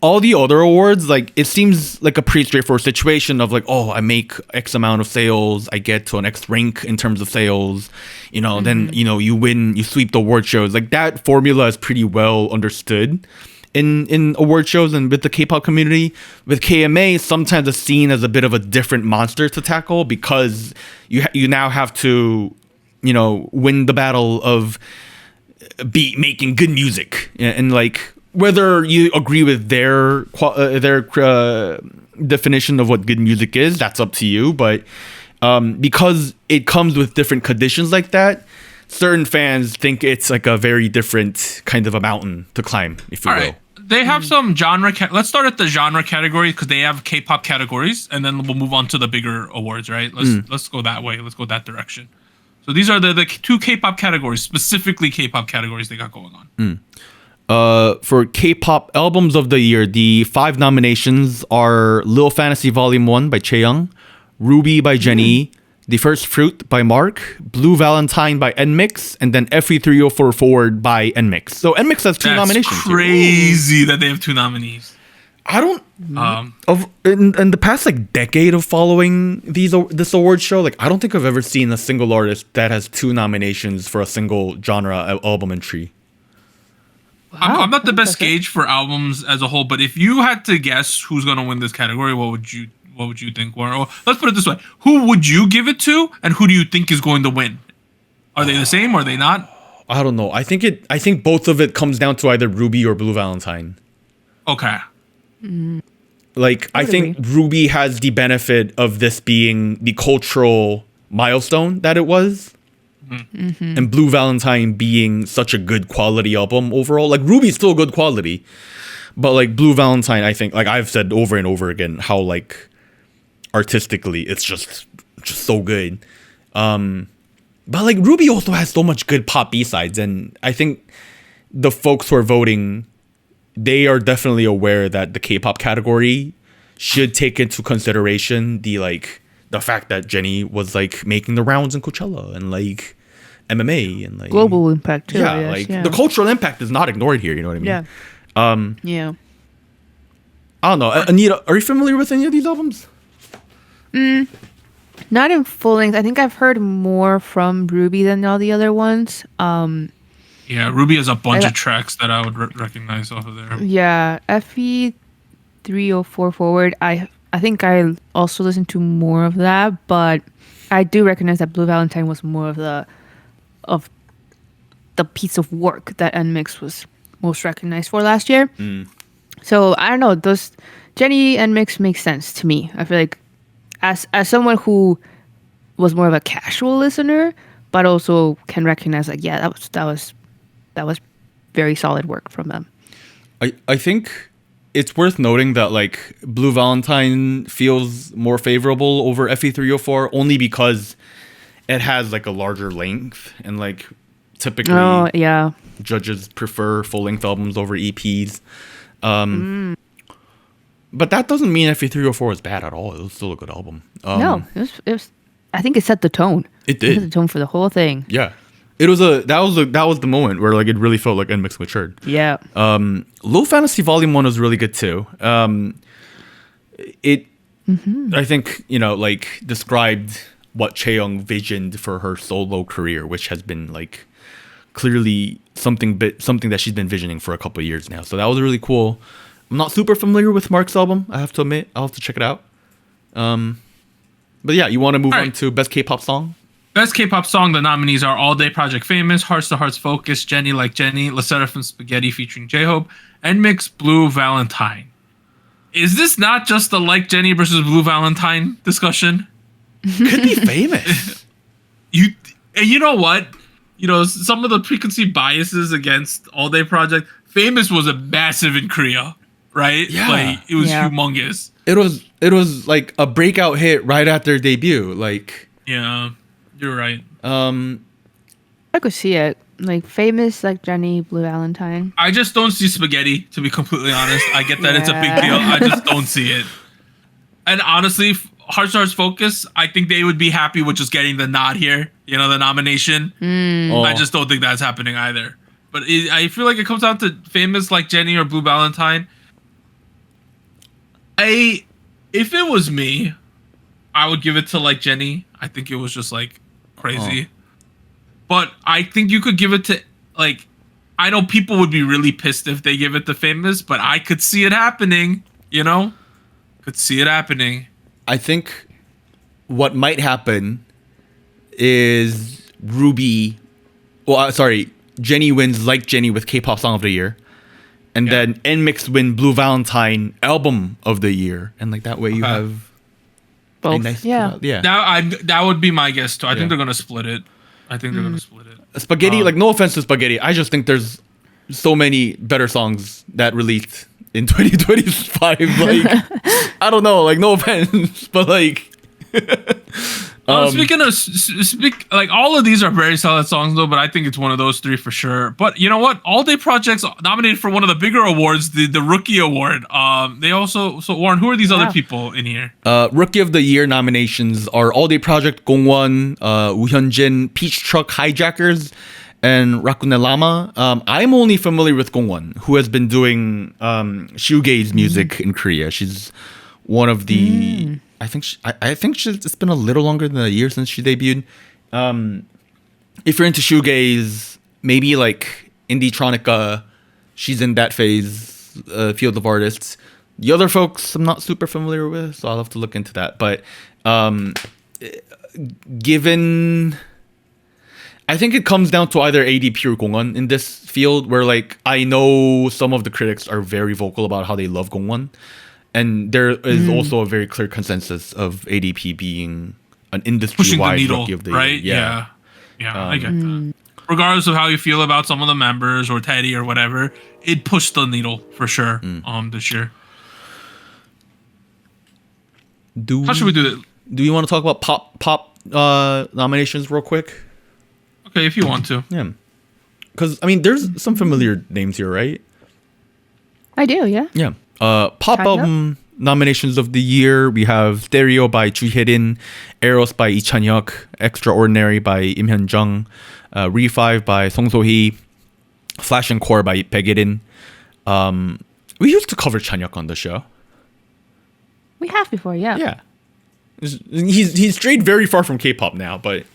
all the other awards, like it seems like a pretty straightforward situation of like, oh, I make X amount of sales, I get to an X rank in terms of sales, you know, then, you know, you win, you sweep the award shows. Like that formula is pretty well understood in award shows and with the K-pop community. With KMA, sometimes it's seen as a bit of a different monster to tackle because you now have to, you know, win the battle of making good music and like whether you agree with their definition of what good music is, that's up to you. But because it comes with different conditions like that, certain fans think it's like a very different kind of a mountain to climb, if you will. Right. They have some genre. Let's start at the genre category because they have K-pop categories, and then we'll move on to the bigger awards. Right? Let's go that way. Let's go that direction. So these are the two K-pop categories, specifically K-pop categories they got going on. For K-pop albums of the year, the 5 nominations are Lil Fantasy Volume 1 by Chaeyoung, Ruby by Jennie, The First Fruit by Mark, Blue Valentine by NMIXX, and then FE304 Forward by NMIXX. So NMIXX has 2 nominations. That's crazy that they have 2 nominees. I don't in the past like decade of following this award show, like I don't think I've ever seen a single artist that has 2 nominations for a single genre album entry. Wow, I'm not the best gauge for albums as a whole, but if you had to guess who's gonna win this category, what would you think? Or let's put it this way: who would you give it to, and who do you think is going to win? Are they the same? Or are they not? I don't know. I think both of it comes down to either Ruby or Blue Valentine. Okay. Like I think Ruby has the benefit of this being the cultural milestone that it was. And Blue Valentine being such a good quality album overall. Like Ruby's still good quality, but like Blue Valentine, I think, like I've said over and over again, how like artistically it's just so good. But like Ruby also has so much good pop B-sides, and I think the folks who are voting, they are definitely aware that the K-pop category should take into consideration the fact that Jennie was like making the rounds in Coachella and like MMA and like global impact too. Yeah, the cultural impact is not ignored here. You know what I mean? Yeah. I don't know. Anita, are you familiar with any of these albums? Not in full length. I think I've heard more from Ruby than all the other ones. Yeah, Ruby has a bunch of tracks that I would recognize off of there. Yeah, FE304 Forward. I think I also listened to more of that, but I do recognize that Blue Valentine was more of the piece of work that NMIXX was most recognized for last year. So I don't know, those Jennie and NMIXX make sense to me. I feel like as someone who was more of a casual listener, but also can recognize like, yeah, that was very solid work from them. I think it's worth noting that like Blue Valentine feels more favorable over FE304 only because it has like a larger length, and like typically judges prefer full-length albums over EPs. But that doesn't mean FE304 was bad at all. It was still a good album. No, it was. I think it set the tone. It did. It set the tone for the whole thing. Yeah. that was the moment where like it really felt like NMIXX matured. Yeah. Low Fantasy Volume 1 was really good too. I think, like described what Chaeyoung visioned for her solo career, which has been like clearly something that she's been visioning for a couple of years now. So that was really cool. I'm not super familiar with Mark's album, I have to admit. I'll have to check it out. But yeah, you want to move on to Best K-pop Song? Best K-pop Song, the nominees are All Day Project Famous, Hearts2Hearts Focus, Jenny Like Jenny, LE SSERAFIM Spaghetti featuring J-Hope, NMIXX Blue Valentine. Is this not just the Like Jenny versus Blue Valentine discussion? Could be famous. You know what? Some of the preconceived biases against All Day Project, Famous was a massive in Korea, right? Yeah. Like, it was humongous. It was like a breakout hit right after debut. Like, yeah, you're right. I could see it. Like Famous, Like Jenny, Blue Valentine. I just don't see Spaghetti, to be completely honest. I get that it's a big deal. I just don't see it. And honestly, Hearts2Hearts Focus, I think they would be happy with just getting the nod here, the nomination. I just don't think that's happening either. But I feel like it comes down to Famous, Like Jenny, or Blue Valentine. If it was me, I would give it to Like Jenny. I think it was just like crazy. But I think you could give it to, like, I know people would be really pissed if they give it to Famous, but I could see it happening, Could see it happening. I think what might happen is Jenny wins Like Jenny with K-pop Song of the Year. And then NMIXX win Blue Valentine Album of the Year. And like that way you have both. Nice That would be my guess too. I think they're gonna split it. Spaghetti, like no offense to Spaghetti, I just think there's so many better songs that released in 2025. Like I don't know, like no offense, but like speaking of like all of these are very solid songs though, but I think it's one of those three for sure. But you know what? All Day Project's nominated for one of the bigger awards, the Rookie Award. They also, so Warren, who are these other people in here? Rookie of the Year nominations are All Day Project, Gongwon, Woo Hyunjin, Peach Truck Hijackers, and Rakune Lama. I'm only familiar with Gongwon, who has been doing shoegaze music in Korea. She's one of the I think it's been a little longer than a year since she debuted. If you're into shoegaze, maybe like indie-tronica, she's in that phase, field of artists. The other folks I'm not super familiar with, so I'll have to look into that. But given, I think it comes down to either ADP or Gongwon in this field, where like I know some of the critics are very vocal about how they love Gongwon. And there is also a very clear consensus of ADP being an industry-wide Rookie of the Year. Right? Yeah, I get that. Regardless of how you feel about some of the members or Teddy or whatever, it pushed the needle for sure this year. How should we do it? Do you want to talk about pop nominations real quick? Okay, if you want to. Yeah. Because, I mean, there's some familiar names here, right? I do, yeah. Yeah. Pop album nominations of the year, we have Stereo by Ju Hye-rin, Eros by Lee Chan-hyuk, Extraordinary by Im Hyun-jung, Re5 by Song So-hee, Flash and Core by Baek Yerin. We used to cover Chan-hyuk on the show. We have before, yeah. Yeah. He's strayed very far from K-pop now, but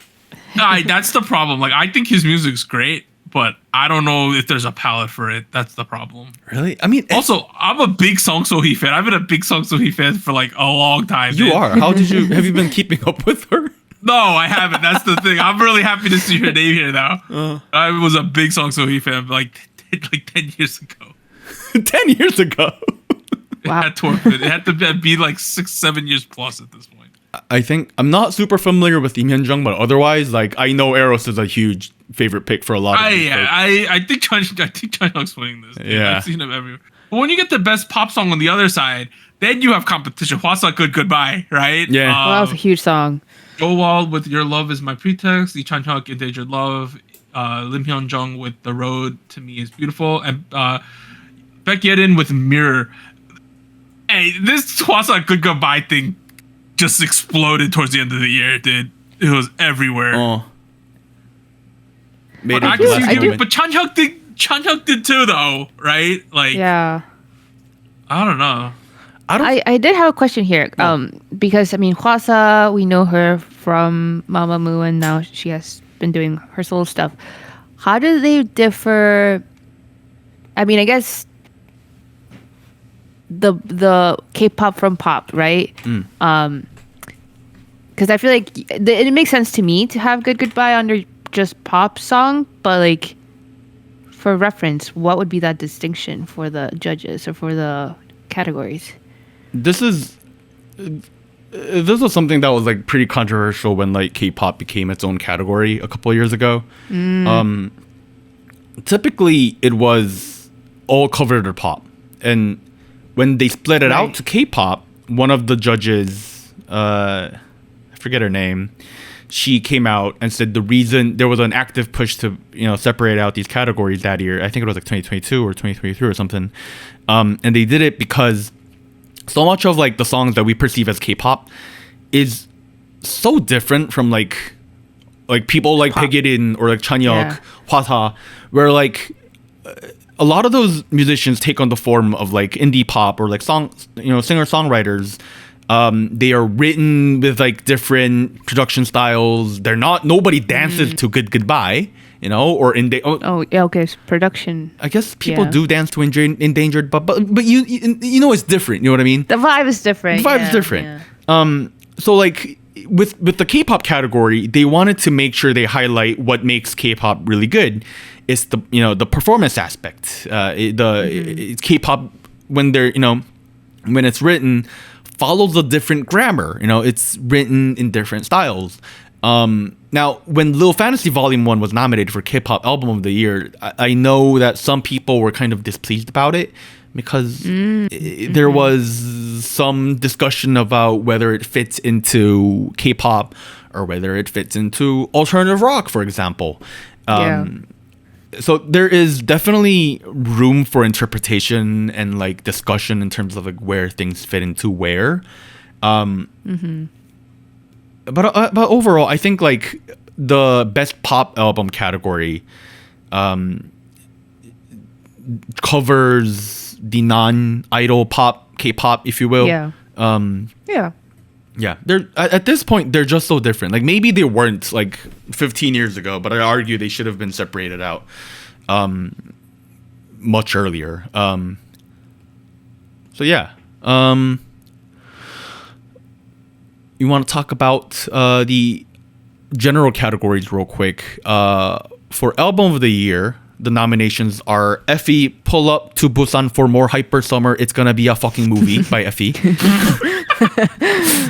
that's the problem. Like, I think his music's great, but I don't know if there's a palette for it. That's the problem. Really? I mean, also, I'm a big Song So-hee fan. I've been a big Song So-hee fan for like a long time. You are? How did you, have you been keeping up with her? No, I haven't. That's the thing. I'm really happy to see her name here now. I was a big Song So-hee fan like 10 years ago. 10 years ago? Wow. It had to be like 6-7 years plus at this point. I think I'm not super familiar with Im Hyun-jung, but otherwise, like I know Eros is a huge favorite pick for a lot of I think Chan-hyuk's winning this. Yeah, I've seen him everywhere. But when you get the best pop song on the other side, then you have competition. Hwasa Good Goodbye, right? Yeah, that was a huge song. Go Wall with Your Love Is My Pretext. Lee Chan-hyuk, Endangered Love. Lim Hyun-jung with The Road to Me Is Beautiful, and Baek Yerin with Mirror. Hey, this Hwasa Good Goodbye thing just exploded towards the end of the year, dude. It was everywhere. made I it can less see you, dominant. but Chungha did too, though, right? Like, Yeah. I don't know. I did have a question here. Because I mean, Hwasa, we know her from Mamamoo, and now she has been doing her solo stuff. How do they differ? I mean, I guess the K-pop from pop, right? Because I feel like it makes sense to me to have Good Goodbye under just pop song, but like for reference, what would be that distinction for the judges or for the categories? This was something that was like pretty controversial when like K-pop became its own category a couple of years ago. Typically it was all covered or pop, and when they split it out to K-pop, one of the judges, I forget her name, she came out and said the reason there was an active push to separate out these categories that year, I think it was like 2022 or 2023 or something, and they did it because so much of like the songs that we perceive as K-pop is so different from like people like Pegidin or like Chanyeok, Hwasa, where like a lot of those musicians take on the form of like indie pop or like singer-songwriters. They are written with like different production styles. Nobody dances to Good Goodbye, or in It's production. I guess people do dance to Endangered, but it's different. You know what I mean? The vibe is different. The vibe is different. Yeah. So like with the K-pop category, they wanted to make sure they highlight what makes K-pop really good. It's the performance aspect. It's K-pop when they're when it's written follows a different grammar. It's written in different styles. Now, when Lil Fantasy Volume 1 was nominated for K-pop Album of the Year, I know that some people were kind of displeased about it because there was some discussion about whether it fits into K-pop or whether it fits into alternative rock, for example. So there is definitely room for interpretation and like discussion in terms of like where things fit into where. But overall, I think like the best pop album category covers the non-idol pop, K-pop, if you will. Yeah, they're at this point they're just so different. Like maybe they weren't like 15 years ago, but I argue they should have been separated out much earlier. So yeah. You want to talk about the general categories real quick. For Album of the Year, the nominations are FE, Pull Up to Busan for More Hyper Summer. It's gonna be a fucking movie by FE.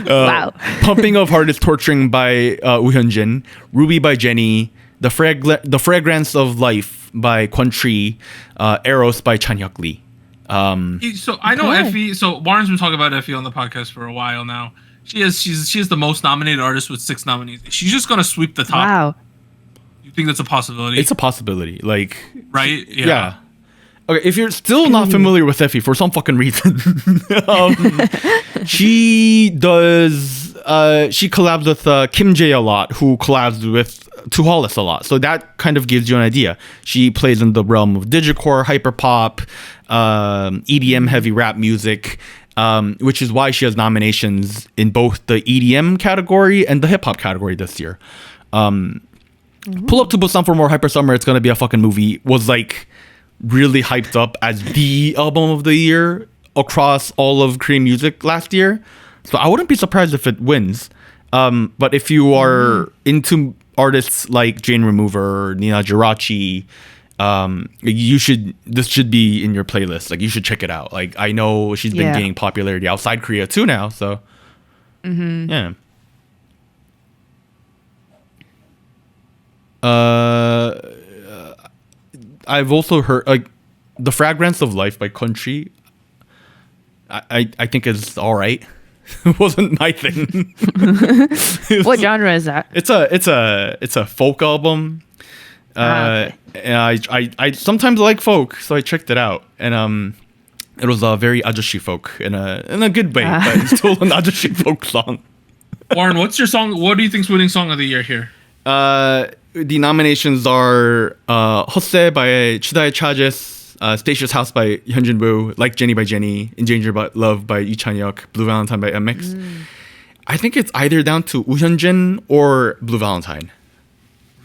Wow. Pumping of Heart is Torturing by Woo Hyunjin. Ruby by Jennie. The Fragrance of Life by Kwon Tri. Eros by Chanyeok Lee. So I know FE. So Warren's been talking about FE on the podcast for a while now. She is the most nominated artist with 6 nominees. She's just gonna sweep the top. Wow. You think that's a possibility? It's a possibility. Like, right? Yeah. Okay, if you're still not familiar with Effie for some fucking reason, she collabs with Kim Jae a lot, who collabs with 2Hearts a lot. So that kind of gives you an idea. She plays in the realm of digicore, hyperpop, EDM heavy rap music, which is why she has nominations in both the EDM category and the hip hop category this year. Pull Up to Busan for More Hyper Summer, It's Gonna Be a Fucking Movie was like really hyped up as the album of the year across all of Korean music last year. So I wouldn't be surprised if it wins. But if you are into artists like Jane Remover, Nina Jirachi, this should be in your playlist. Like, you should check it out. Like, I know she's been gaining popularity outside Korea too now. So yeah. I've also heard like The Fragrance of Life by Kwon Tri. I think is all right. It wasn't my thing. What genre is that? It's a folk album. And I sometimes like folk, so I checked it out, and it was a very ajashi folk in a good way, but it's still an ajashi folk song. Warren, what's your song? What do you think's winning song of the year here? the nominations are Hosse by Chidae Chajes, Spacious House by Hyunjin Woo, Like Jenny by Jenny, Endanger by Love by Lee Chan-hyuk, Blue Valentine by MX. I think it's either down to Woo Hyunjin or Blue Valentine.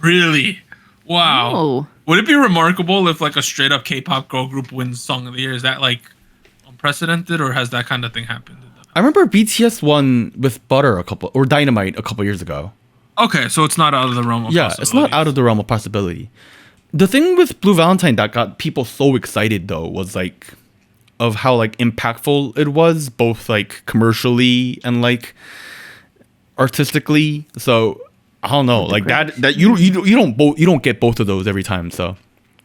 Really? Wow. Oh. Would it be remarkable if like a straight up K-pop girl group wins Song of the Year? Is that like unprecedented, or has that kind of thing happened? I remember BTS won with Butter Dynamite a couple years ago. Okay, so it's not out of the realm of possibility. It's not out of the realm of possibility. The thing with Blue Valentine that got people so excited though was like of how like impactful it was, both like commercially and like artistically. So I don't know, like that you don't get both of those every time. So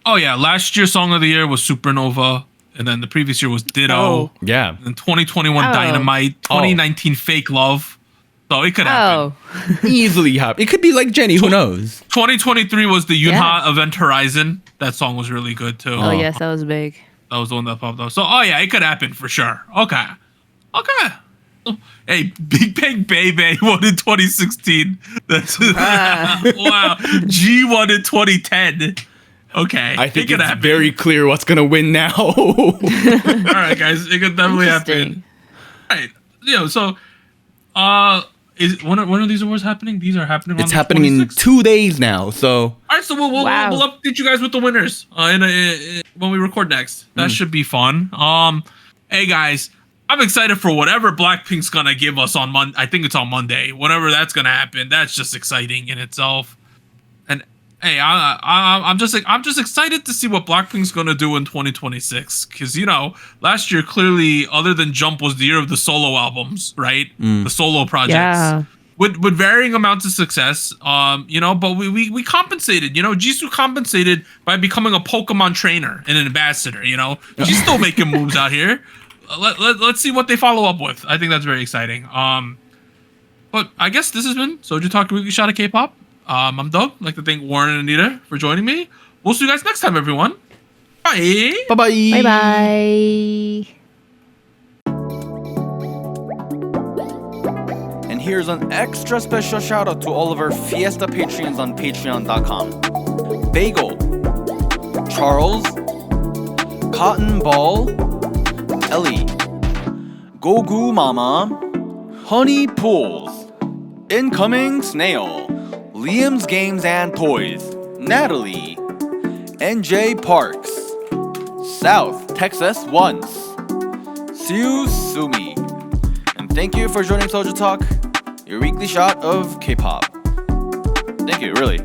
oh yeah, last year's Song of the Year was Supernova, and then the previous year was Ditto. Oh. Yeah, and 2021 Dynamite, 2019 Fake Love. So it could happen. Easily happen. It could be like Jenny. Who knows? 2023 was the Yunha Event Horizon. That song was really good too. Oh yes, that was big. That was the one that popped up. So yeah, it could happen for sure. Okay. Hey, Big Bang Baby won in 2016. That's wow. G won in 2010. Okay, I think it's very clear what's gonna win now. All right, guys, it could definitely happen. All right, so when are these awards happening? These are happening. It's happening in 2 days now. So all right, so we'll update you guys with the winners when we record next. That should be fun. Hey guys, I'm excited for whatever Blackpink's gonna give us on Monday. I think it's on Monday. Whatever that's gonna happen, that's just exciting in itself. And hey, I'm just excited to see what Blackpink's gonna do in 2026. Because last year clearly, other than Jump, was the year of the solo albums, right? The solo projects. Yeah. With varying amounts of success, but we compensated. Jisoo compensated by becoming a Pokemon trainer and an ambassador. She's still making moves out here. Let's see what they follow up with. I think that's very exciting. But I guess this has been SojuTalk Weekly Shot of K-pop. I'm Doug. I'd like to thank Warren and Anita for joining me. We'll see you guys next time, everyone. Bye. Bye-bye. Bye-bye. And here's an extra special shout out to all of our Fiesta Patreons on patreon.com. Bagel, Charles, Cotton Ball, Ellie, Gogu Mama, Honey Pools, Incoming Snail, Liam's Games and Toys, Natalie, NJ Parks, South Texas Once, Siu Sumi. And thank you for joining Soju Talk, your weekly shot of K-pop. Thank you, really.